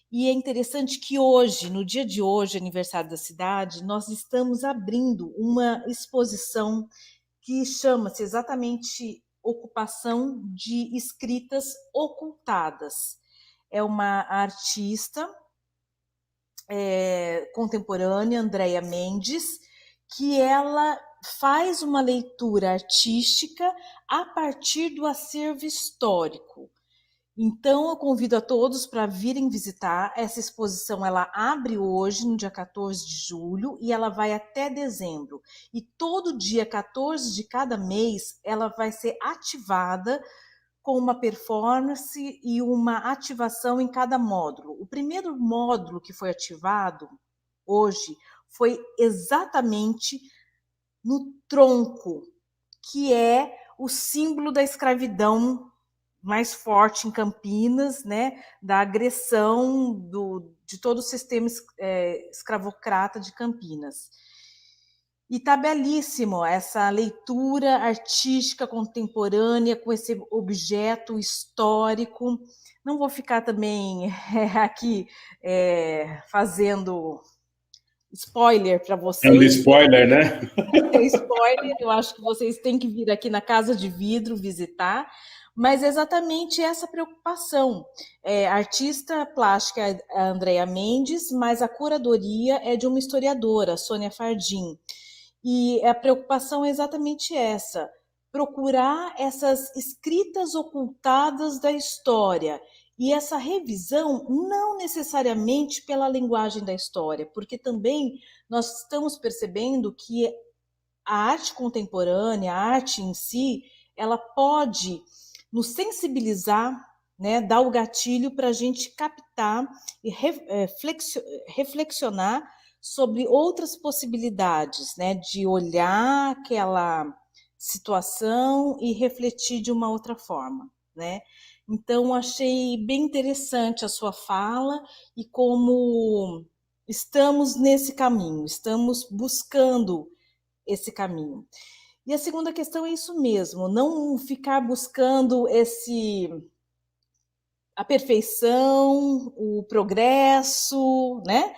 E é interessante que hoje, no dia de hoje, aniversário da cidade, nós estamos abrindo uma exposição que chama-se exatamente Ocupação de Escritas Ocultadas. É uma artista contemporânea, Andréa Mendes, que ela faz uma leitura artística a partir do acervo histórico. Então, eu convido a todos para virem visitar. Essa exposição ela abre hoje, no dia 14 de julho, e ela vai até dezembro. E todo dia 14 de cada mês, ela vai ser ativada com uma performance e uma ativação em cada módulo. O primeiro módulo que foi ativado hoje foi exatamente no tronco, que é o símbolo da escravidão mais forte em Campinas, né, da agressão de todo o sistema escravocrata de Campinas. E tá belíssimo essa leitura artística contemporânea com esse objeto histórico. Não vou ficar também aqui fazendo spoiler para vocês. Dando spoiler, né? Spoiler, eu acho que vocês têm que vir aqui na Casa de Vidro visitar. Mas é exatamente essa preocupação. A artista plástica é a Andréa Mendes, mas a curadoria é de uma historiadora, Sônia Fardim. E a preocupação é exatamente essa, procurar essas escritas ocultadas da história. E essa revisão não necessariamente pela linguagem da história, porque também nós estamos percebendo que a arte contemporânea, a arte em si, ela pode nos sensibilizar, né, dar o gatilho para a gente captar e reflexionar sobre outras possibilidades, né, de olhar aquela situação e refletir de uma outra forma, né? Então, achei bem interessante a sua fala e como estamos nesse caminho, estamos buscando esse caminho. E a segunda questão é isso mesmo, não ficar buscando a perfeição, o progresso, né?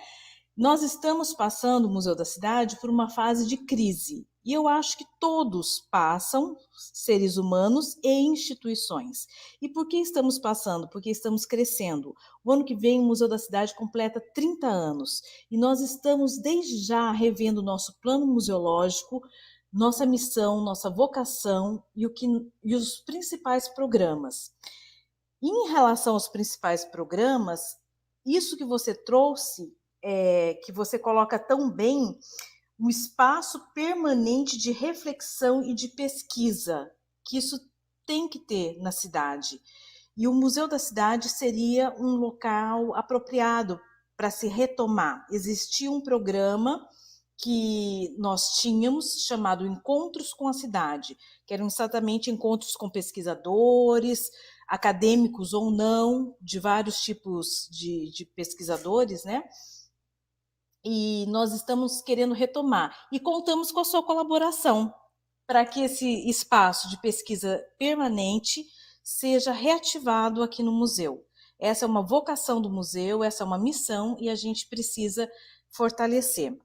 Nós estamos passando, o Museu da Cidade, por uma fase de crise. E eu acho que todos passam, seres humanos e instituições. E por que estamos passando? Porque estamos crescendo. O ano que vem, o Museu da Cidade completa 30 anos. E nós estamos, desde já, revendo o nosso plano museológico, nossa missão, nossa vocação e os principais programas. Em relação aos principais programas, isso que você trouxe, que você coloca tão bem, um espaço permanente de reflexão e de pesquisa, que isso tem que ter na cidade. E o Museu da Cidade seria um local apropriado para se retomar. Existia um programa que nós tínhamos chamado Encontros com a Cidade, que eram exatamente encontros com pesquisadores, acadêmicos ou não, de vários tipos de pesquisadores, né? E nós estamos querendo retomar. E contamos com a sua colaboração para que esse espaço de pesquisa permanente seja reativado aqui no museu. Essa é uma vocação do museu, essa é uma missão e a gente precisa fortalecer.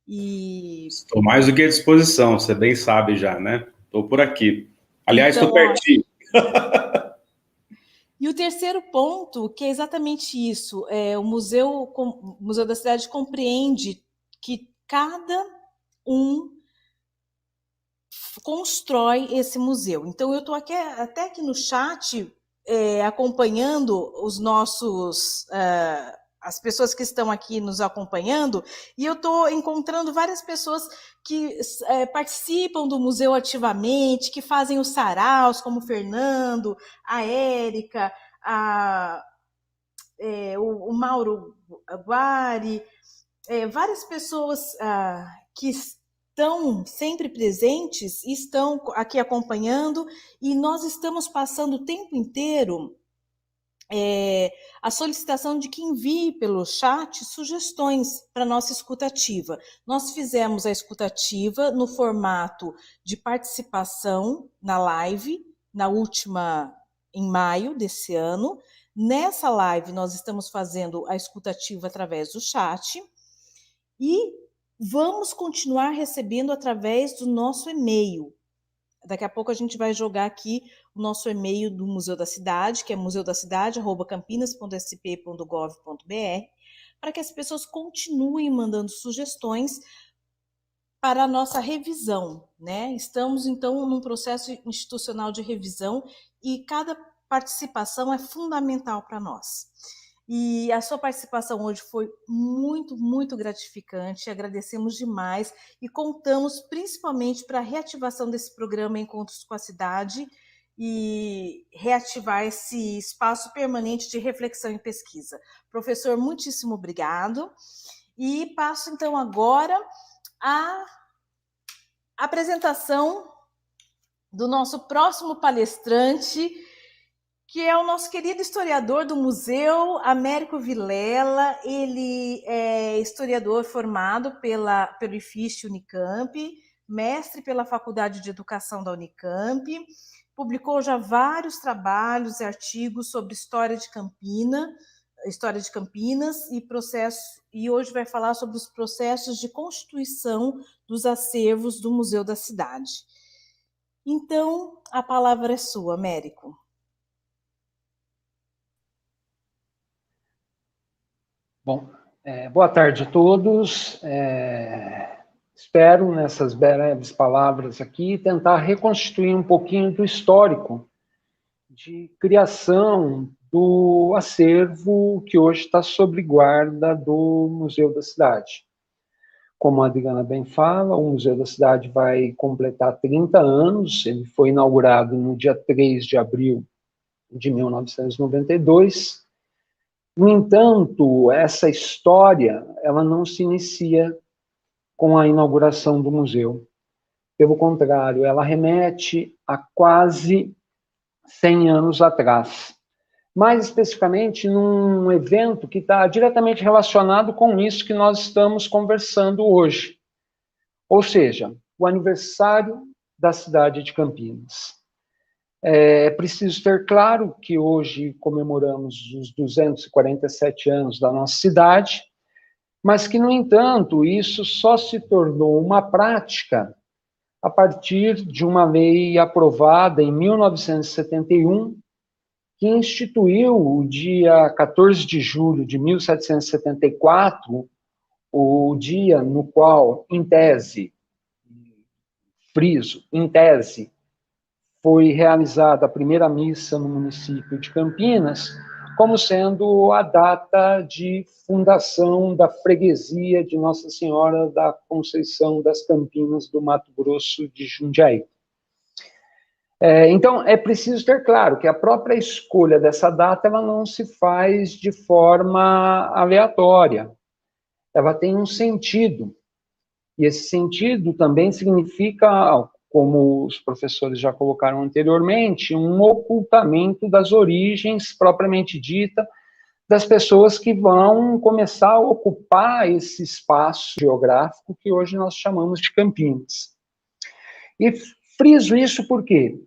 Estou mais do que à disposição, você bem sabe já, né? Estou por aqui. Aliás, estou então, pertinho. E o terceiro ponto, que é exatamente isso, o Museu da Cidade compreende que cada um constrói esse museu. Então, eu estou até aqui no chat acompanhando os nossos... as pessoas que estão aqui nos acompanhando, e eu estou encontrando várias pessoas que participam do museu ativamente, que fazem os saraus, como o Fernando, a Érica, o Mauro Guari, várias pessoas que estão sempre presentes, estão aqui acompanhando, e nós estamos passando o tempo inteiro a solicitação de que envie pelo chat sugestões para a nossa escutativa. Nós fizemos a escutativa no formato de participação na live, na última, em maio desse ano. Nessa live, nós estamos fazendo a escutativa através do chat e vamos continuar recebendo através do nosso e-mail. Daqui a pouco a gente vai jogar aqui o nosso e-mail do Museu da Cidade, que é museudacidade@campinas.sp.gov.br, para que as pessoas continuem mandando sugestões para a nossa revisão, né? Estamos, então, num processo institucional de revisão e cada participação é fundamental para nós. E a sua participação hoje foi muito, muito gratificante, agradecemos demais e contamos principalmente para a reativação desse programa Encontros com a Cidade e reativar esse espaço permanente de reflexão e pesquisa. Professor, muitíssimo obrigado. E passo então agora a apresentação do nosso próximo palestrante, que é o nosso querido historiador do museu, Américo Vilela. Ele é historiador formado pelo IFISC Unicamp, mestre pela Faculdade de Educação da Unicamp, publicou já vários trabalhos e artigos sobre história de Campinas e hoje vai falar sobre os processos de constituição dos acervos do Museu da Cidade. Então, a palavra é sua, Américo. Bom, boa tarde a todos. Espero, nessas breves palavras aqui, tentar reconstituir um pouquinho do histórico de criação do acervo que hoje está sob guarda do Museu da Cidade. Como a Adriana bem fala, o Museu da Cidade vai completar 30 anos, ele foi inaugurado no dia 3 de abril de 1992, No entanto, essa história, ela não se inicia com a inauguração do museu. Pelo contrário, ela remete a quase 100 anos atrás. Mais especificamente, num evento que está diretamente relacionado com isso que nós estamos conversando hoje. Ou seja, o aniversário da cidade de Campinas. É preciso ter claro que hoje comemoramos os 247 anos da nossa cidade, mas que, no entanto, isso só se tornou uma prática a partir de uma lei aprovada em 1971, que instituiu o dia 14 de julho de 1774, o dia no qual, em tese, friso, em tese, foi realizada a primeira missa no município de Campinas, como sendo a data de fundação da freguesia de Nossa Senhora da Conceição das Campinas do Mato Grosso de Jundiaí. Então, é preciso ter claro que a própria escolha dessa data ela não se faz de forma aleatória. Ela tem um sentido. E esse sentido também significa, como os professores já colocaram anteriormente, um ocultamento das origens propriamente dita das pessoas que vão começar a ocupar esse espaço geográfico que hoje nós chamamos de Campinas. E friso isso por quê?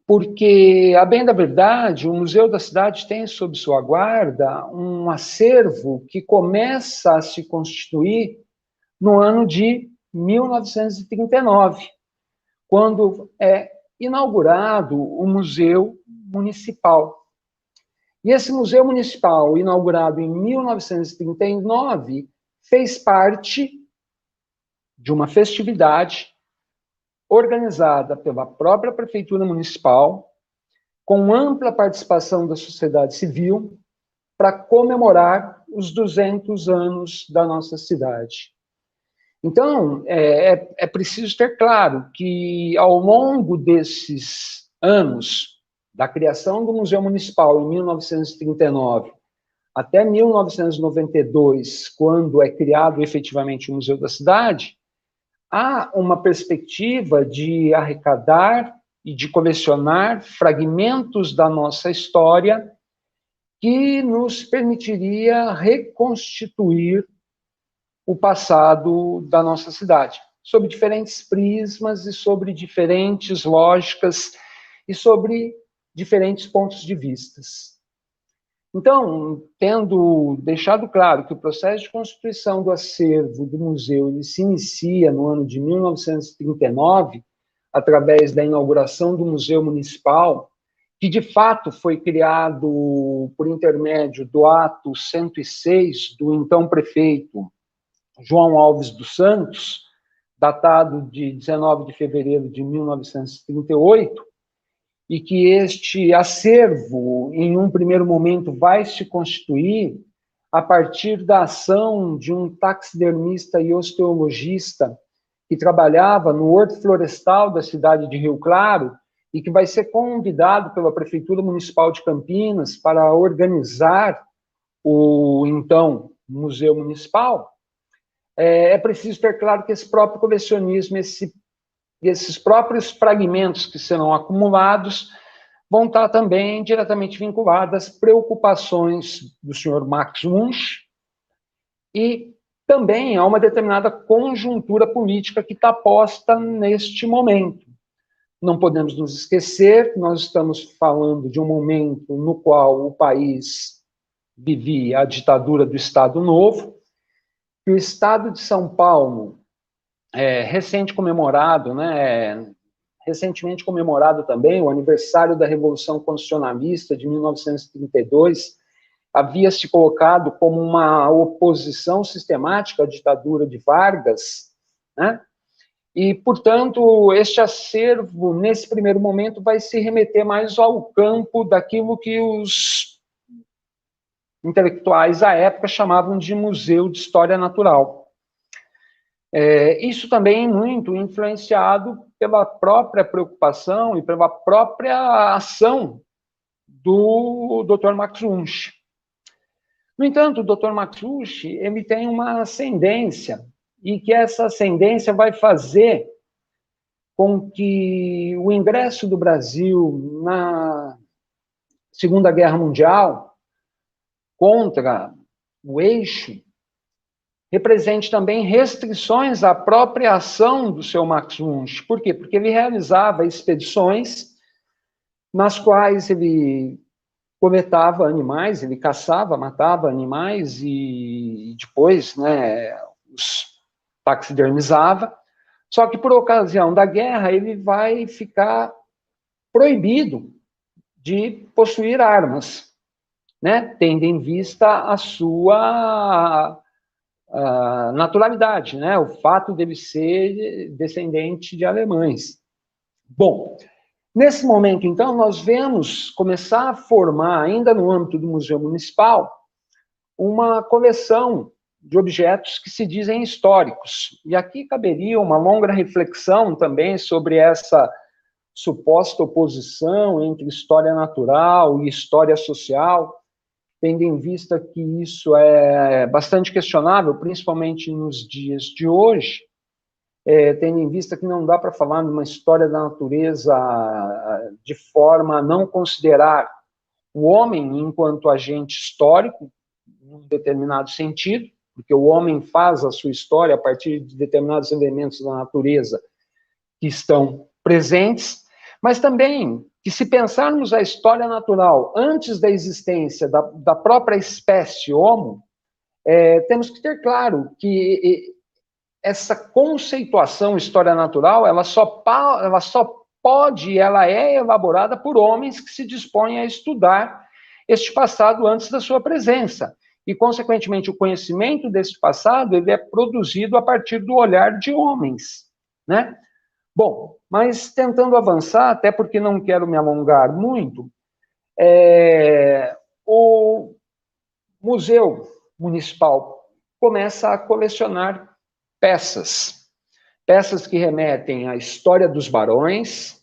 Porque, a bem da verdade, o Museu da Cidade tem sob sua guarda um acervo que começa a se constituir no ano de 1939, quando é inaugurado o Museu Municipal. E esse Museu Municipal, inaugurado em 1939, fez parte de uma festividade organizada pela própria Prefeitura Municipal, com ampla participação da sociedade civil, para comemorar os 200 anos da nossa cidade. Então, é preciso ter claro que, ao longo desses anos, da criação do Museu Municipal, em 1939, até 1992, quando é criado efetivamente o Museu da Cidade, há uma perspectiva de arrecadar e de colecionar fragmentos da nossa história que nos permitiria reconstituir o passado da nossa cidade, sob diferentes prismas e sobre diferentes lógicas e sobre diferentes pontos de vistas. Então, tendo deixado claro que o processo de constituição do acervo do museu ele se inicia no ano de 1939, através da inauguração do Museu Municipal, que de fato foi criado por intermédio do ato 106 do então prefeito João Alves dos Santos, datado de 19 de fevereiro de 1938, e que este acervo, em um primeiro momento, vai se constituir a partir da ação de um taxidermista e osteologista que trabalhava no Horto Florestal da cidade de Rio Claro e que vai ser convidado pela Prefeitura Municipal de Campinas para organizar o, então, Museu Municipal. É preciso ter claro que esse próprio colecionismo, esses próprios fragmentos que serão acumulados vão estar também diretamente vinculados às preocupações do senhor Max Wunsch e também a uma determinada conjuntura política que está posta neste momento. Não podemos nos esquecer que nós estamos falando de um momento no qual o país vivia a ditadura do Estado Novo, que o Estado de São Paulo, recentemente comemorado também, o aniversário da Revolução Constitucionalista de 1932, havia se colocado como uma oposição sistemática à ditadura de Vargas, né? E, portanto, este acervo, nesse primeiro momento, vai se remeter mais ao campo daquilo que os intelectuais à época chamavam de Museu de História Natural. Isso também muito influenciado pela própria preocupação e pela própria ação do Dr. Max Wunsch. No entanto, o Dr. Matsuushi, ele tem uma ascendência, e que essa ascendência vai fazer com que o ingresso do Brasil na Segunda Guerra Mundial contra o eixo represente também restrições à própria ação do seu Matsuushi. Por quê? Porque ele realizava expedições nas quais ele coletava animais, ele caçava, matava animais e depois, né, os taxidermizava. Só que por ocasião da guerra ele vai ficar proibido de possuir armas, né, tendo em vista a sua naturalidade, né, o fato dele ser descendente de alemães. Bom, nesse momento, então, nós vemos começar a formar, ainda no âmbito do Museu Municipal, uma coleção de objetos que se dizem históricos. E aqui caberia uma longa reflexão também sobre essa suposta oposição entre história natural e história social, tendo em vista que isso é bastante questionável, principalmente nos dias de hoje, tendo em vista que não dá para falar de uma história da natureza de forma a não considerar o homem enquanto agente histórico, num determinado sentido, porque o homem faz a sua história a partir de determinados elementos da natureza que estão presentes, mas também que, se pensarmos a história natural antes da existência da própria espécie Homo, temos que ter claro que essa conceituação história natural, ela só pode, ela é elaborada por homens que se dispõem a estudar este passado antes da sua presença. E, consequentemente, o conhecimento desse passado, ele é produzido a partir do olhar de homens, né? Bom, mas tentando avançar, até porque não quero me alongar muito, o Museu Municipal começa a colecionar peças que remetem à história dos barões,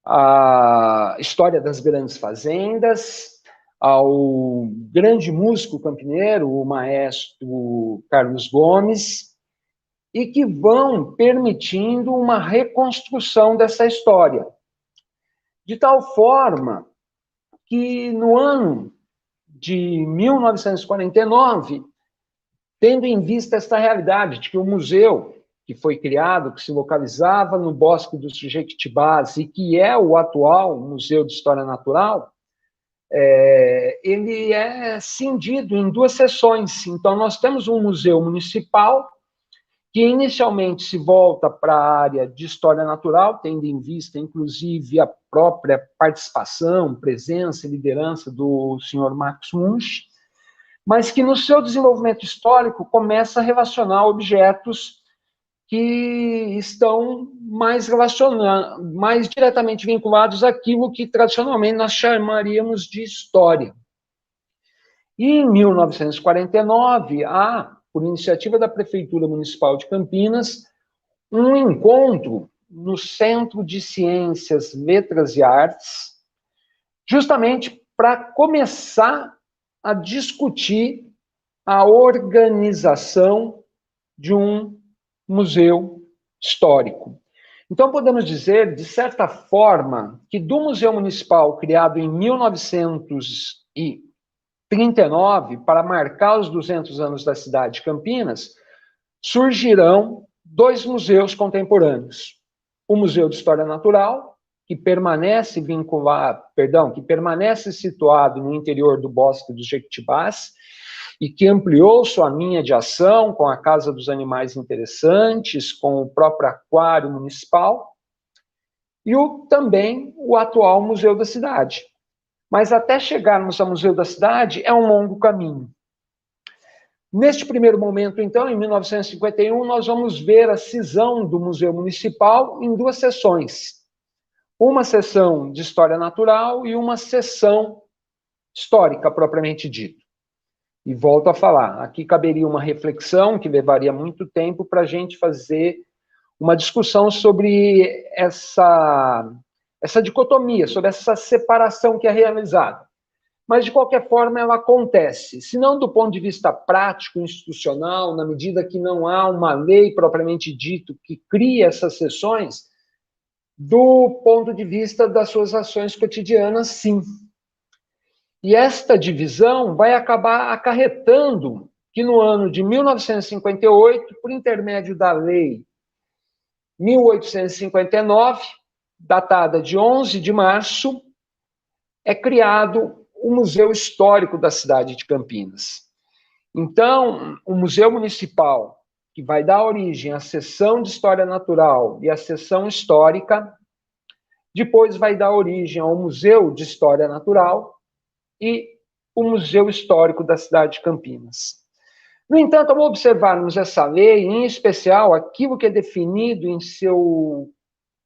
à história das grandes fazendas, ao grande músico campineiro, o maestro Carlos Gomes, e que vão permitindo uma reconstrução dessa história. De tal forma que, no ano de 1949, tendo em vista esta realidade de que o museu que foi criado, que se localizava no Bosque dos Jequitibás e que é o atual Museu de História Natural, ele é cindido em duas seções. Então, nós temos um museu municipal que inicialmente se volta para a área de História Natural, tendo em vista, inclusive, a própria participação, presença e liderança do senhor Max Munch, mas que no seu desenvolvimento histórico começa a relacionar objetos que estão mais diretamente vinculados àquilo que tradicionalmente nós chamaríamos de história. E em 1949, há, por iniciativa da Prefeitura Municipal de Campinas, um encontro no Centro de Ciências, Letras e Artes, justamente para começar a discutir a organização de um museu histórico. Então, podemos dizer, de certa forma, que do Museu Municipal, criado em 1939, para marcar os 200 anos da cidade de Campinas, surgirão dois museus contemporâneos. O Museu de História Natural, que permanece situado no interior do Bosque dos Jequitibás, e que ampliou sua linha de ação com a Casa dos Animais Interessantes, com o próprio Aquário Municipal, e também o atual Museu da Cidade. Mas até chegarmos ao Museu da Cidade é um longo caminho. Neste primeiro momento, então, em 1951, nós vamos ver a cisão do Museu Municipal em duas seções. Uma seção de História Natural e uma seção histórica, propriamente dita. E volto a falar, aqui caberia uma reflexão que levaria muito tempo para a gente fazer uma discussão sobre essa dicotomia, sobre essa separação que é realizada. mas, de qualquer forma, ela acontece. Se não do ponto de vista prático, institucional, na medida que não há uma lei propriamente dito que cria essas sessões, do ponto de vista das suas ações cotidianas, sim. E esta divisão vai acabar acarretando que no ano de 1958, por intermédio da Lei 1859, datada de 11 de março, é criado o Museu Histórico da cidade de Campinas. Então, o Museu Municipal, que vai dar origem à seção de História Natural e à seção Histórica, depois vai dar origem ao Museu de História Natural e o Museu Histórico da cidade de Campinas. No entanto, ao observarmos essa lei, em especial aquilo que é definido em seu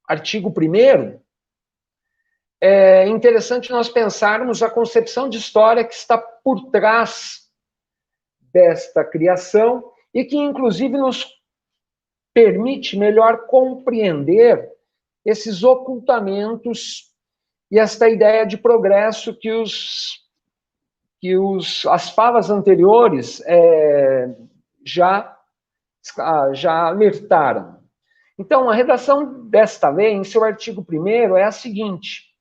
artigo 1º, é interessante nós pensarmos a concepção de história que está por trás desta criação e que, inclusive, nos permite melhor compreender esses ocultamentos e esta ideia de progresso que as falas anteriores já alertaram. Então, a redação desta lei, em seu artigo 1º, é a seguinte: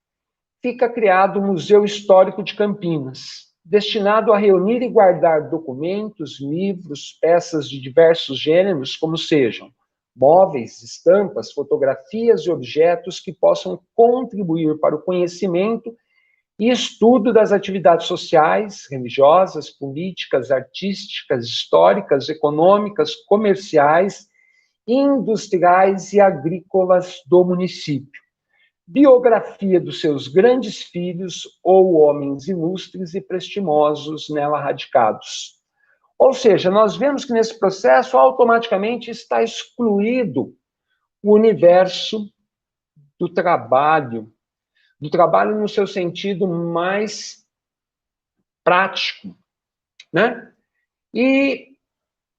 fica criado o Museu Histórico de Campinas, destinado a reunir e guardar documentos, livros, peças de diversos gêneros, como sejam móveis, estampas, fotografias e objetos que possam contribuir para o conhecimento e estudo das atividades sociais, religiosas, políticas, artísticas, históricas, econômicas, comerciais, industriais e agrícolas do município. Biografia dos seus grandes filhos ou homens ilustres e prestimosos nela radicados. Ou seja, nós vemos que nesse processo automaticamente está excluído o universo do trabalho no seu sentido mais prático, né? E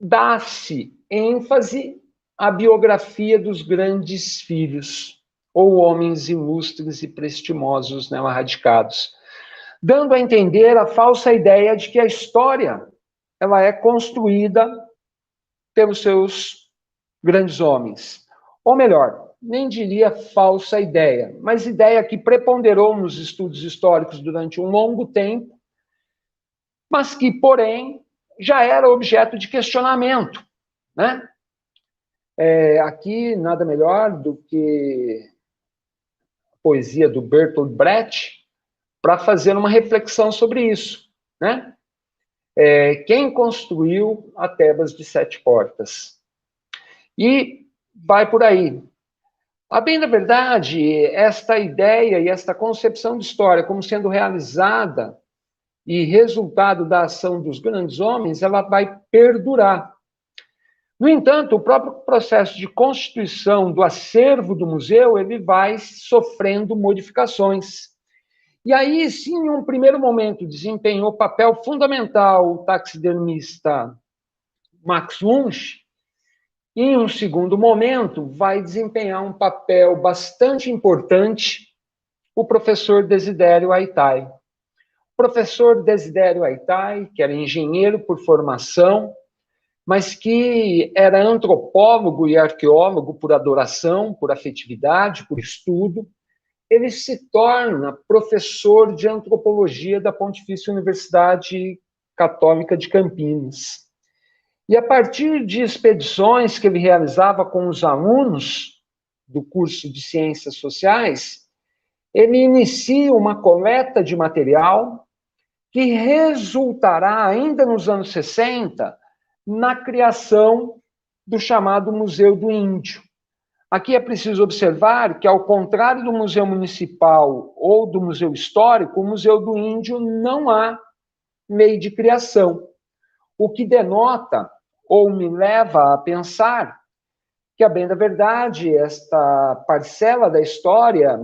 dá-se ênfase à biografia dos grandes filhos ou homens ilustres e prestimosos nela radicados, dando a entender a falsa ideia de que a história ela é construída pelos seus grandes homens. Ou melhor, nem diria falsa ideia, mas ideia que preponderou nos estudos históricos durante um longo tempo, mas que, porém, já era objeto de questionamento, né? Aqui, nada melhor do que a poesia do Bertolt Brecht para fazer uma reflexão sobre isso, né? Quem construiu a Tebas de 7 portas? E vai por aí. A bem da verdade, esta ideia e esta concepção de história como sendo realizada e resultado da ação dos grandes homens, ela vai perdurar. No entanto, o próprio processo de constituição do acervo do museu, ele vai sofrendo modificações. E aí, sim, em um primeiro momento, desempenhou papel fundamental o taxidermista Max Wunsch, e, em um segundo momento, vai desempenhar um papel bastante importante o professor Desidério Aitai. O professor Desidério Aitai, que era engenheiro por formação, mas que era antropólogo e arqueólogo por adoração, por afetividade, por estudo, ele se torna professor de antropologia da Pontifícia Universidade Católica de Campinas. E a partir de expedições que ele realizava com os alunos do curso de Ciências Sociais, ele inicia uma coleta de material que resultará, ainda nos anos 60, na criação do chamado Museu do Índio. Aqui é preciso observar que, ao contrário do Museu Municipal ou do Museu Histórico, o Museu do Índio não há meio de criação, o que denota ou me leva a pensar que, a bem da verdade, esta parcela da história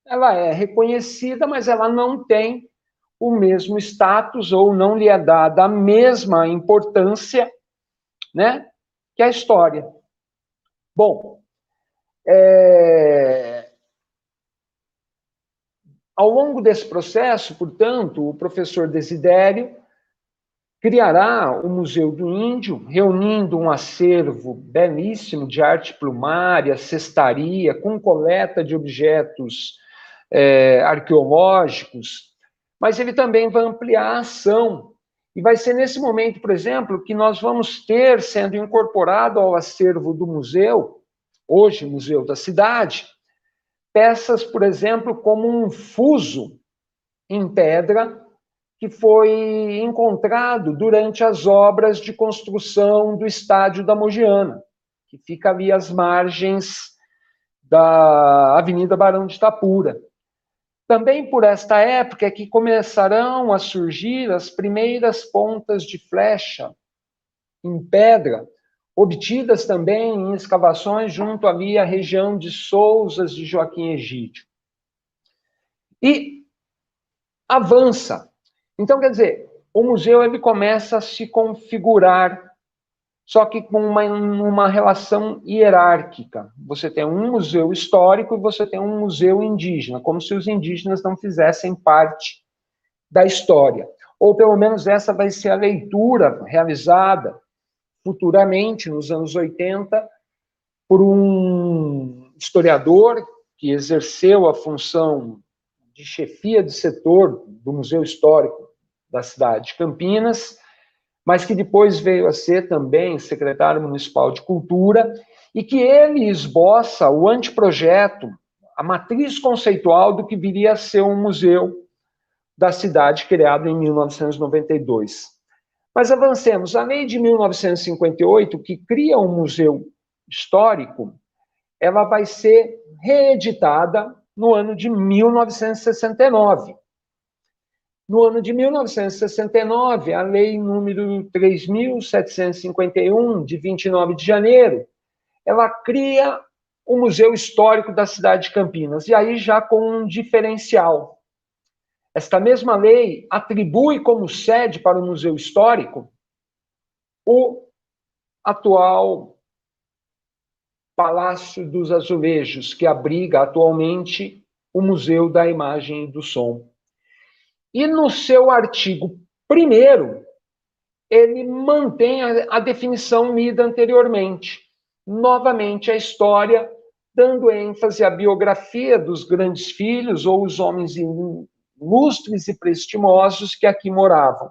ela é reconhecida, mas ela não tem o mesmo status ou não lhe é dada a mesma importância, né, que a história. Bom, Ao longo desse processo, portanto, o professor Desidério criará o Museu do Índio, reunindo um acervo belíssimo de arte plumária, cestaria, com coleta de objetos arqueológicos, mas ele também vai ampliar a ação. E vai ser nesse momento, por exemplo, que nós vamos ter, sendo incorporado ao acervo do museu, hoje Museu da Cidade, peças, por exemplo, como um fuso em pedra, que foi encontrado durante as obras de construção do estádio da Mogiana, que fica ali às margens da Avenida Barão de Itapura. Também por esta época é que começarão a surgir as primeiras pontas de flecha em pedra, obtidas também em escavações junto ali à região de Sousas de Joaquim Egídio. E avança. Então, quer dizer, o museu ele começa a se configurar, só que com uma relação hierárquica. Você tem um museu histórico e você tem um museu indígena, como se os indígenas não fizessem parte da história. Ou, pelo menos, essa vai ser a leitura realizada futuramente, nos anos 80, por um historiador que exerceu a função de chefia de setor do Museu Histórico da cidade de Campinas, mas que depois veio a ser também secretário municipal de Cultura, e que ele esboça o anteprojeto, a matriz conceitual do que viria a ser um museu da cidade criado em 1992. Mas avancemos. A lei de 1958, que cria um museu histórico, ela vai ser reeditada no ano de 1969. No ano de 1969, a lei número 3.751, de 29 de janeiro, ela cria o Museu Histórico da cidade de Campinas, e aí já com um diferencial. Esta mesma lei atribui como sede para o Museu Histórico o atual Palácio dos Azulejos, que abriga atualmente o Museu da Imagem e do Som. E no seu artigo 1º, ele mantém a definição lida anteriormente. Novamente, a história, dando ênfase à biografia dos grandes filhos ou os homens ilustres e prestimosos que aqui moravam.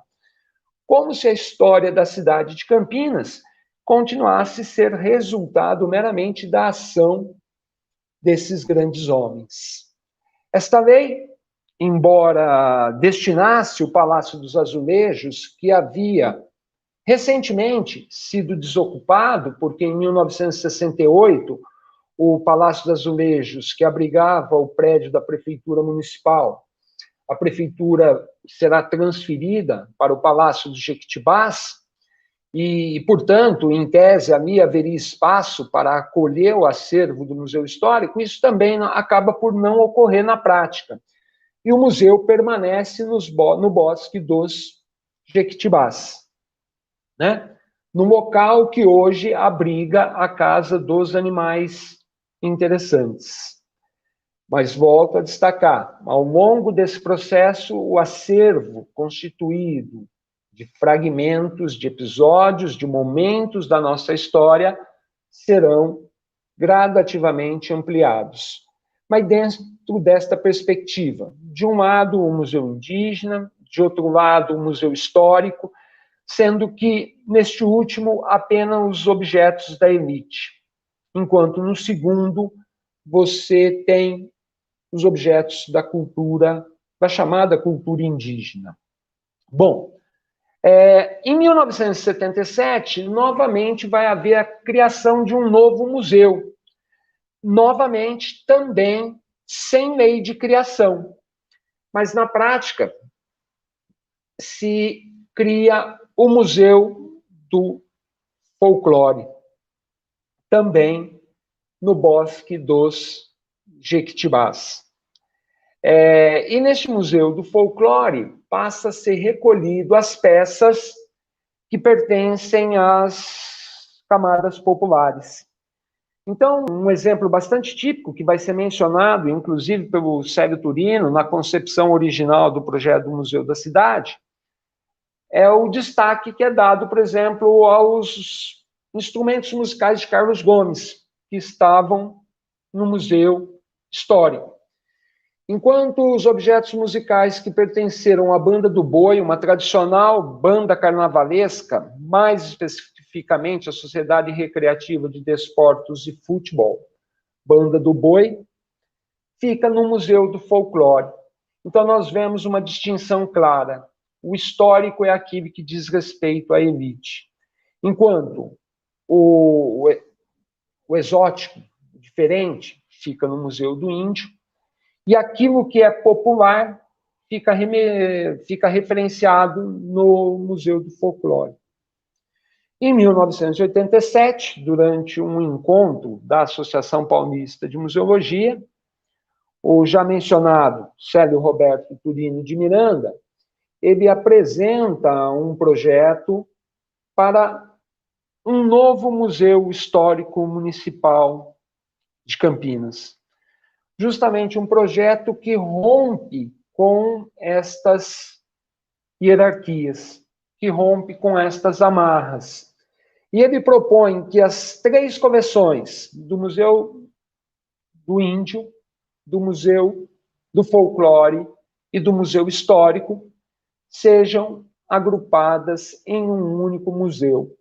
Como se a história da cidade de Campinas continuasse a ser resultado meramente da ação desses grandes homens. Esta lei, embora destinasse o Palácio dos Azulejos, que havia recentemente sido desocupado, porque em 1968 o Palácio dos Azulejos, que abrigava o prédio da Prefeitura Municipal, a Prefeitura será transferida para o Palácio dos Jequitibás, e, portanto, em tese, ali haveria espaço para acolher o acervo do Museu Histórico. Isso também acaba por não ocorrer na prática. E o museu permanece no Bosque dos Jequitibás, né? No local que hoje abriga a Casa dos Animais Interessantes. Mas volto a destacar, ao longo desse processo, o acervo constituído de fragmentos, de episódios, de momentos da nossa história serão gradativamente ampliados. Mas dentro desta perspectiva, de um lado o museu indígena, de outro lado o museu histórico, sendo que, neste último, apenas os objetos da elite, enquanto no segundo você tem os objetos da cultura, da chamada cultura indígena. Bom, em 1977, novamente vai haver a criação de um novo museu, novamente também sem lei de criação, mas na prática se cria o Museu do Folclore, também no Bosque dos Jequitibás. E neste Museu do Folclore passa a ser recolhido as peças que pertencem às camadas populares. Então, um exemplo bastante típico, que vai ser mencionado, inclusive pelo Célio Turino, na concepção original do projeto do Museu da Cidade, é o destaque que é dado, por exemplo, aos instrumentos musicais de Carlos Gomes, que estavam no Museu Histórico. Enquanto os objetos musicais que pertenceram à Banda do Boi, uma tradicional banda carnavalesca, mais especificamente a Sociedade Recreativa de Desportos e Futebol, Banda do Boi, fica no Museu do Folclore. Então, nós vemos uma distinção clara. O histórico é aquilo que diz respeito à elite, enquanto o exótico, diferente, fica no Museu do Índio, e aquilo que é popular fica referenciado no Museu do Folclore. Em 1987, durante um encontro da Associação Paulista de Museologia, o já mencionado Célio Roberto Turino de Miranda, ele apresenta um projeto para um novo Museu Histórico Municipal de Campinas. Justamente um projeto que rompe com estas hierarquias, que rompe com estas amarras. E ele propõe que as 3 coleções do Museu do Índio, do Museu do Folclore e do Museu Histórico sejam agrupadas em um único museu.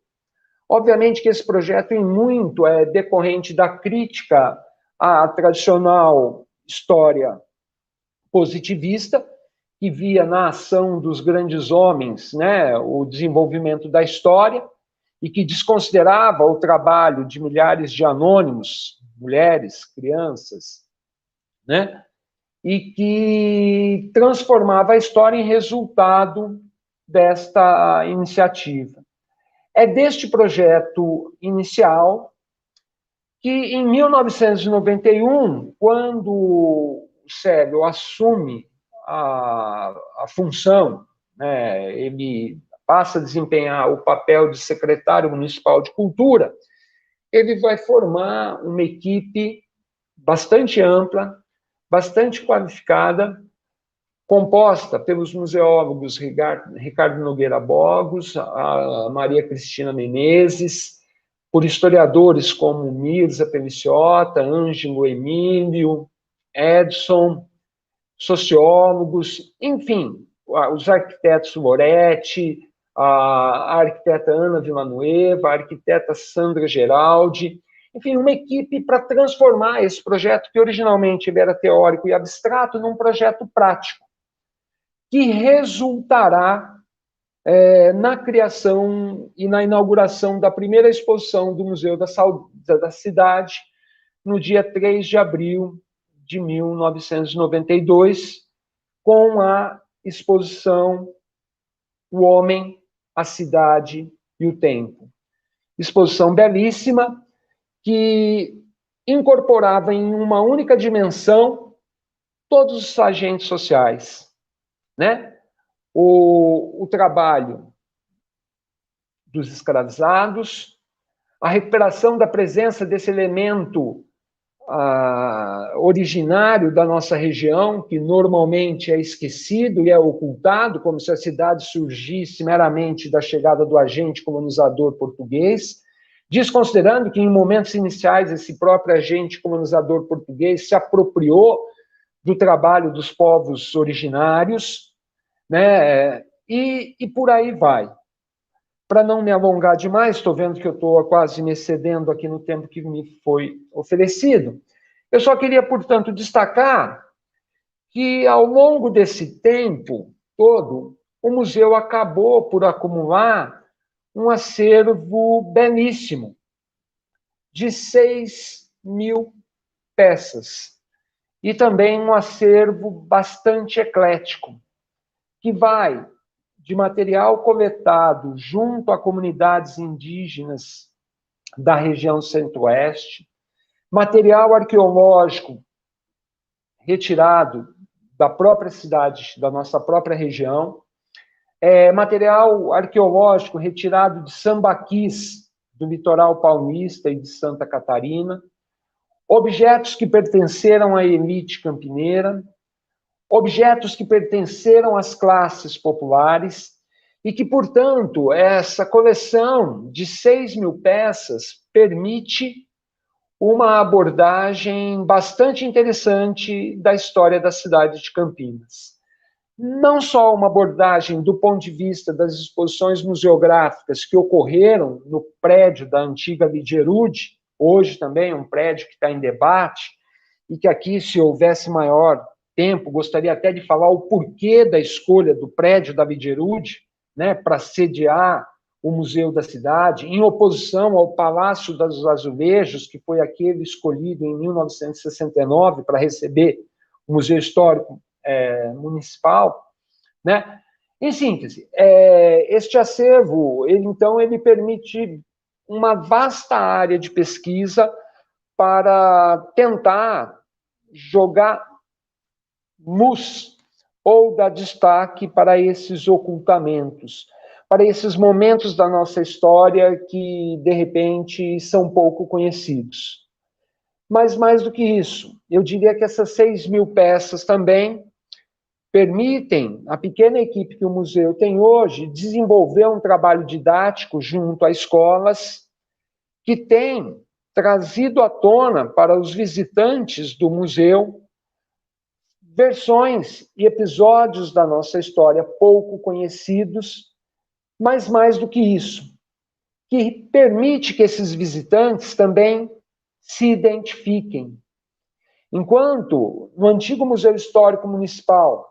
Obviamente que esse projeto, em muito, é decorrente da crítica à tradicional história positivista, que via na ação dos grandes homens, né, o desenvolvimento da história, e que desconsiderava o trabalho de milhares de anônimos, mulheres, crianças, né, e que transformava a história em resultado desta iniciativa. É deste projeto inicial que, em 1991, quando o Célio assume a função, né, ele passa a desempenhar o papel de secretário municipal de cultura, ele vai formar uma equipe bastante ampla, bastante qualificada, composta pelos museólogos Ricardo Nogueira Bogos, a Maria Cristina Menezes, por historiadores como Mirza Peliciota, Ângelo Emílio, Edson, sociólogos, enfim, os arquitetos Moretti, a arquiteta Ana Villanueva, a arquiteta Sandra Geraldi, enfim, uma equipe para transformar esse projeto, que originalmente ele era teórico e abstrato, num projeto prático, que resultará na criação e na inauguração da primeira exposição do Museu da Cidade, no dia 3 de abril de 1992, com a exposição O Homem, a Cidade e o Tempo. Exposição belíssima, que incorporava em uma única dimensão todos os agentes sociais, né? O trabalho dos escravizados, a recuperação da presença desse elemento originário da nossa região, que normalmente é esquecido e é ocultado, como se a cidade surgisse meramente da chegada do agente colonizador português, desconsiderando que, em momentos iniciais, esse próprio agente colonizador português se apropriou do trabalho dos povos originários, né? E por aí vai. Para não me alongar demais, estou vendo que eu estou quase me excedendo aqui no tempo que me foi oferecido, eu só queria, portanto, destacar que, ao longo desse tempo todo, o museu acabou por acumular um acervo belíssimo, de 6.000 peças, e também um acervo bastante eclético, que vai de material coletado junto a comunidades indígenas da região centro-oeste, material arqueológico retirado da própria cidade, da nossa própria região, material arqueológico retirado de sambaquis do litoral paulista e de Santa Catarina, objetos que pertenceram à elite campineira, objetos que pertenceram às classes populares e que, portanto, essa coleção de 6.000 peças permite uma abordagem bastante interessante da história da cidade de Campinas. Não só uma abordagem do ponto de vista das exposições museográficas que ocorreram no prédio da antiga Ligerude, hoje também um prédio que está em debate, e que aqui, se houvesse maior tempo, gostaria até de falar o porquê da escolha do prédio da Ligerude, né, para sediar o Museu da Cidade, em oposição ao Palácio dos Azulejos, que foi aquele escolhido em 1969 para receber o Museu Histórico Municipal, né? Em síntese, este acervo, ele permite uma vasta área de pesquisa para tentar jogar luz ou dar destaque para esses ocultamentos, para esses momentos da nossa história que, de repente, são pouco conhecidos. Mas, mais do que isso, eu diria que essas 6.000 peças também permitem à pequena equipe que o museu tem hoje desenvolver um trabalho didático junto a escolas que tem trazido à tona para os visitantes do museu versões e episódios da nossa história pouco conhecidos, mas mais do que isso, que permite que esses visitantes também se identifiquem. Enquanto no antigo Museu Histórico Municipal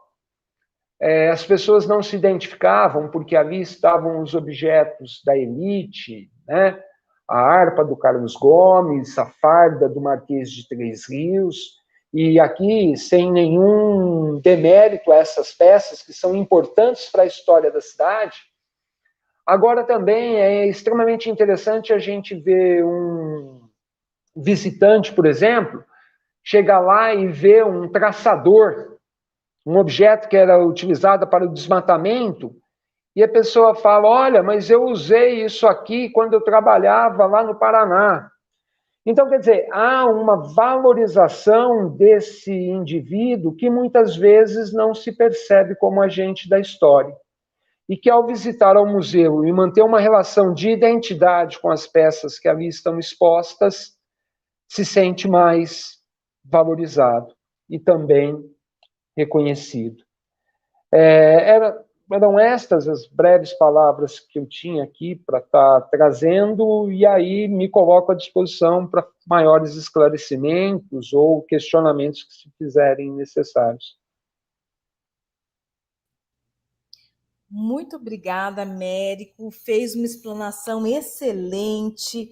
as pessoas não se identificavam porque ali estavam os objetos da elite, né? A harpa do Carlos Gomes, a farda do Marquês de Três Rios, e aqui, sem nenhum demérito a essas peças que são importantes para a história da cidade, agora também é extremamente interessante a gente ver um visitante, por exemplo, chegar lá e ver um traçador, um objeto que era utilizado para o desmatamento, e a pessoa fala, olha, mas eu usei isso aqui quando eu trabalhava lá no Paraná. Então, quer dizer, há uma valorização desse indivíduo que muitas vezes não se percebe como agente da história. E que, ao visitar ao museu e manter uma relação de identidade com as peças que ali estão expostas, se sente mais valorizado e também reconhecido. Eram estas as breves palavras que eu tinha aqui para estar trazendo, e aí me coloco à disposição para maiores esclarecimentos ou questionamentos que se fizerem necessários. Muito obrigada, Américo. Fez uma explanação excelente,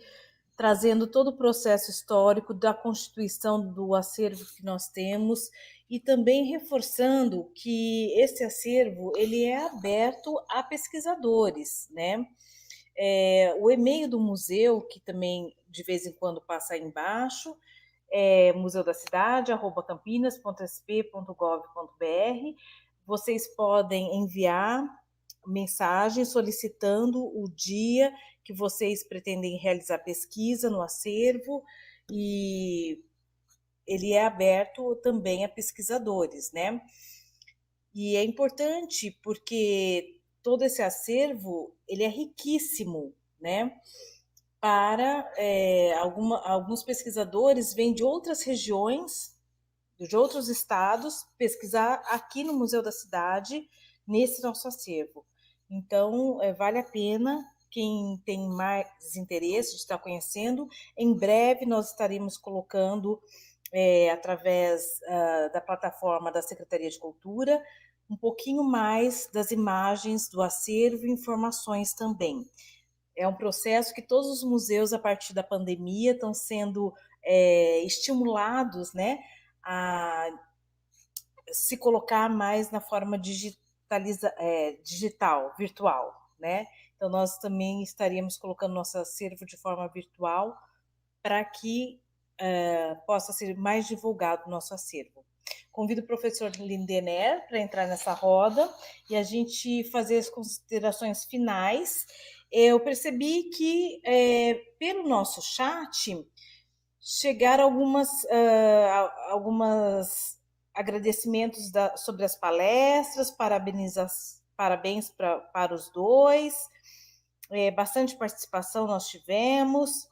trazendo todo o processo histórico da constituição do acervo que nós temos e também reforçando que esse acervo ele é aberto a pesquisadores, né? O e-mail do museu, que também de vez em quando passa aí embaixo, é museudacidade@campinas.sp.gov.br. Vocês podem enviar mensagem solicitando o dia que vocês pretendem realizar pesquisa no acervo, e ele é aberto também a pesquisadores, né? E é importante porque todo esse acervo ele é riquíssimo, né? Para alguns pesquisadores vêm de outras regiões, de outros estados, pesquisar aqui no Museu da Cidade, nesse nosso acervo. Então, vale a pena, quem tem mais interesse de estar conhecendo. Em breve nós estaremos colocando, através da plataforma da Secretaria de Cultura, um pouquinho mais das imagens do acervo e informações também. É um processo que todos os museus, a partir da pandemia, estão sendo estimulados, né, a se colocar mais na forma digital, virtual, né? Então, nós também estaríamos colocando nosso acervo de forma virtual para que possa ser mais divulgado o nosso acervo. Convido o professor Lindener para entrar nessa roda e a gente fazer as considerações finais. Eu percebi que, pelo nosso chat, chegaram algumas agradecimentos sobre as palestras, parabéns para os dois, bastante participação nós tivemos,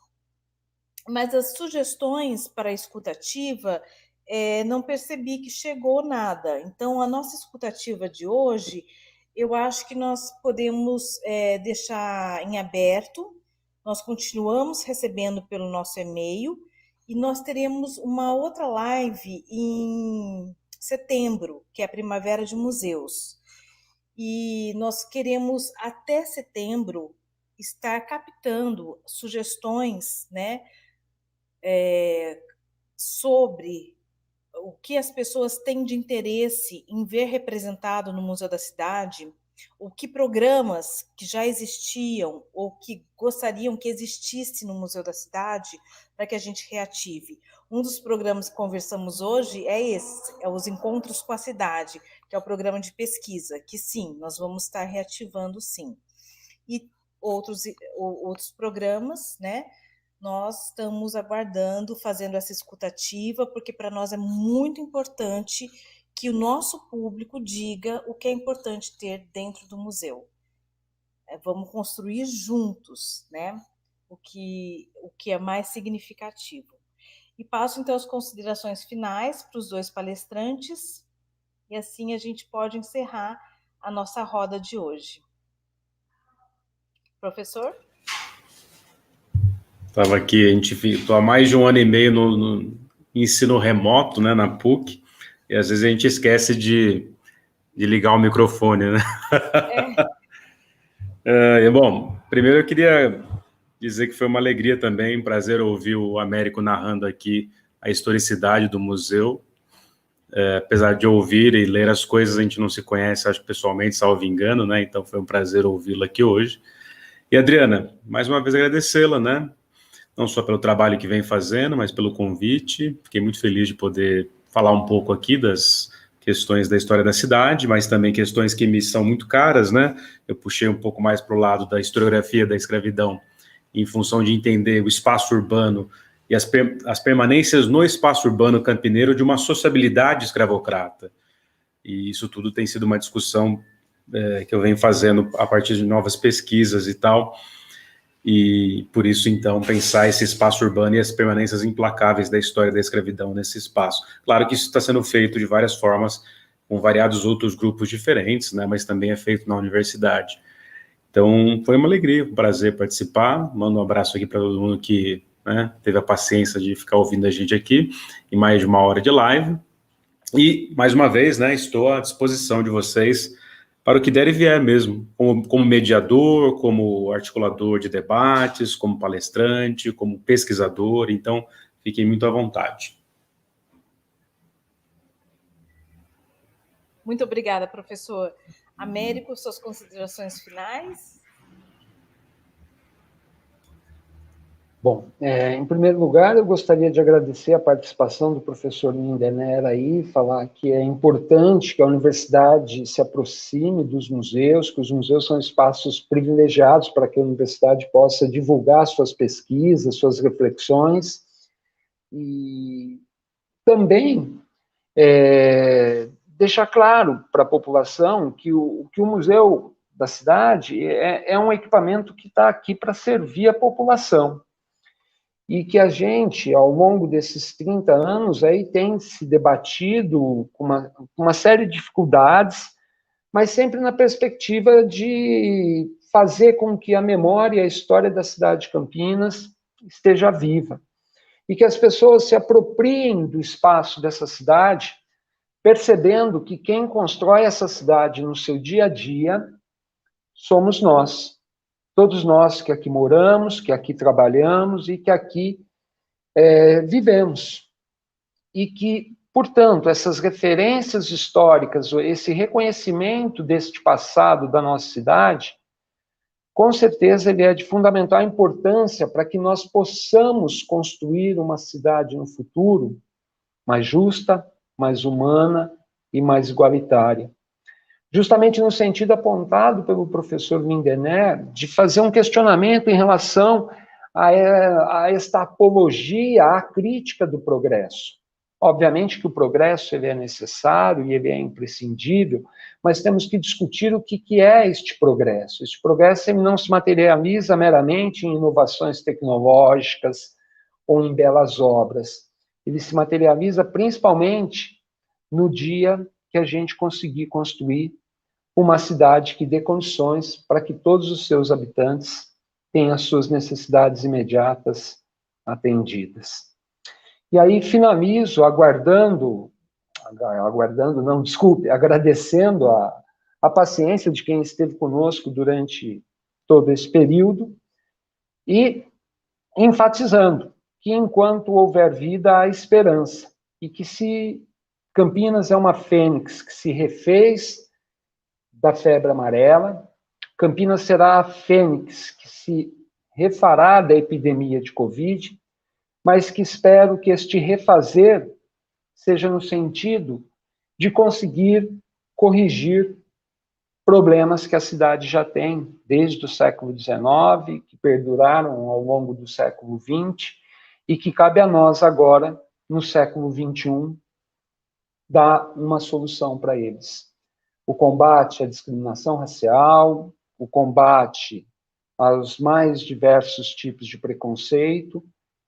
mas as sugestões para a escutativa, não percebi que chegou nada. Então, a nossa escutativa de hoje, eu acho que nós podemos deixar em aberto. Nós continuamos recebendo pelo nosso e-mail e nós teremos uma outra live em setembro, que é a Primavera de Museus. E nós queremos, até setembro, estar captando sugestões, né, sobre o que as pessoas têm de interesse em ver representado no Museu da Cidade, o que programas que já existiam ou que gostariam que existisse no Museu da Cidade para que a gente reative. Um dos programas que conversamos hoje é esse, é os Encontros com a Cidade, que é o programa de pesquisa, que sim, nós vamos estar reativando sim. E outros programas, né? Nós estamos aguardando, fazendo essa escutativa, porque para nós é muito importante que o nosso público diga o que é importante ter dentro do museu. Vamos construir juntos, né? O que é mais significativo. E passo, então, as considerações finais para os dois palestrantes, e assim a gente pode encerrar a nossa roda de hoje. Professor? Estava aqui, estou há mais de 1 ano e meio no ensino remoto, né, na PUC, e às vezes a gente esquece de ligar o microfone, né? Bom, primeiro eu queria dizer que foi uma alegria também, um prazer ouvir o Américo narrando aqui a historicidade do museu. Apesar de ouvir e ler as coisas, a gente não se conhece, acho, pessoalmente, salvo engano, né? Então foi um prazer ouvi-lo aqui hoje. E, Adriana, mais uma vez agradecê-la, né? Não só pelo trabalho que vem fazendo, mas pelo convite. Fiquei muito feliz de poder falar um pouco aqui das questões da história da cidade, mas também questões que me são muito caras, né? Eu puxei um pouco mais para o lado da historiografia da escravidão, em função de entender o espaço urbano e as permanências no espaço urbano campineiro de uma sociabilidade escravocrata. E isso tudo tem sido uma discussão que eu venho fazendo a partir de novas pesquisas e tal. E por isso, então, pensar esse espaço urbano e as permanências implacáveis da história da escravidão nesse espaço. Claro que isso está sendo feito de várias formas, com variados outros grupos diferentes, né, mas também é feito na universidade. Então, foi uma alegria, um prazer participar. Mando um abraço aqui para todo mundo que, né, teve a paciência de ficar ouvindo a gente aqui, em mais de 1 hora de live. E, mais uma vez, né, estou à disposição de vocês para o que der e vier mesmo, como mediador, como articulador de debates, como palestrante, como pesquisador, então fiquem muito à vontade. Muito obrigada, professor. Américo, suas considerações finais? Bom, em primeiro lugar, eu gostaria de agradecer a participação do professor Lindener aí, falar que é importante que a universidade se aproxime dos museus, que os museus são espaços privilegiados para que a universidade possa divulgar suas pesquisas, suas reflexões, e também deixar claro para a população que o Museu da Cidade é um equipamento que está aqui para servir a população. E que a gente, ao longo desses 30 anos, aí tem se debatido com uma série de dificuldades, mas sempre na perspectiva de fazer com que a memória e a história da cidade de Campinas esteja viva. E que as pessoas se apropriem do espaço dessa cidade, percebendo que quem constrói essa cidade no seu dia a dia somos nós. Todos nós que aqui moramos, que aqui trabalhamos e que aqui vivemos. E que, portanto, essas referências históricas, esse reconhecimento deste passado da nossa cidade, com certeza ele é de fundamental importância para que nós possamos construir uma cidade no futuro mais justa, mais humana e mais igualitária. Justamente no sentido apontado pelo professor Lindener, de fazer um questionamento em relação a esta apologia, à crítica do progresso. Obviamente que o progresso ele é necessário e ele é imprescindível, mas temos que discutir o que é este progresso. Este progresso ele não se materializa meramente em inovações tecnológicas ou em belas obras. Ele se materializa principalmente no dia que a gente conseguir construir uma cidade que dê condições para que todos os seus habitantes tenham as suas necessidades imediatas atendidas. E aí finalizo agradecendo a paciência de quem esteve conosco durante todo esse período e enfatizando que enquanto houver vida, há esperança, e que se Campinas é uma fênix que se refez da febre amarela, Campinas será a fênix que se refará da epidemia de Covid, mas que espero que este refazer seja no sentido de conseguir corrigir problemas que a cidade já tem desde o século XIX, que perduraram ao longo do século XX, e que cabe a nós agora, no século XXI, dar uma solução para eles. O combate à discriminação racial, o combate aos mais diversos tipos de preconceito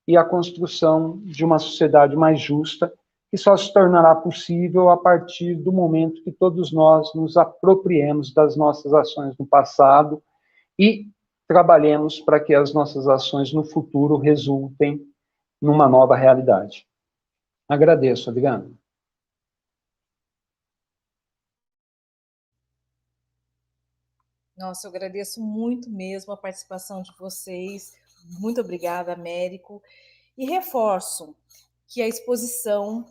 e a construção de uma sociedade mais justa, que só se tornará possível a partir do momento que todos nós nos apropriemos das nossas ações no passado e trabalhemos para que as nossas ações no futuro resultem numa nova realidade. Agradeço, Adriano. Nossa, eu agradeço muito mesmo a participação de vocês. Muito obrigada, Américo. E reforço que a exposição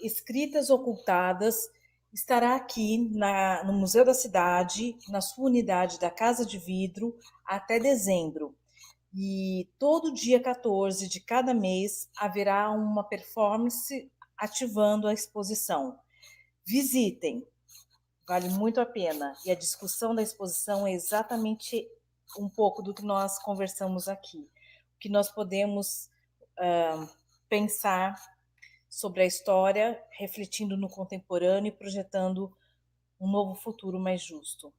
Escritas Ocultadas estará aqui no Museu da Cidade, na sua unidade da Casa de Vidro, até dezembro. E todo dia 14 de cada mês haverá uma performance ativando a exposição. Visitem, vale muito a pena. E a discussão da exposição é exatamente um pouco do que nós conversamos aqui. O que nós podemos pensar sobre a história, refletindo no contemporâneo e projetando um novo futuro mais justo.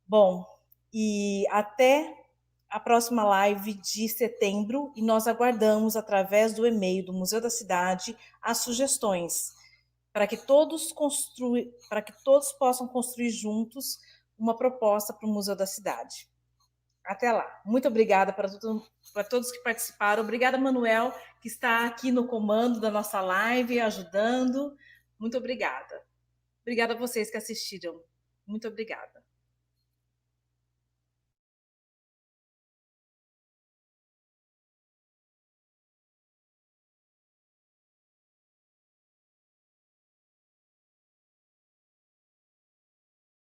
Bom, e até a próxima live de setembro, e nós aguardamos, através do e-mail do Museu da Cidade, as sugestões, para que todos possam construir juntos uma proposta para o Museu da Cidade. Até lá. Muito obrigada para todos que participaram. Obrigada, Manuel, que está aqui no comando da nossa live, ajudando. Muito obrigada. Obrigada a vocês que assistiram. Muito obrigada.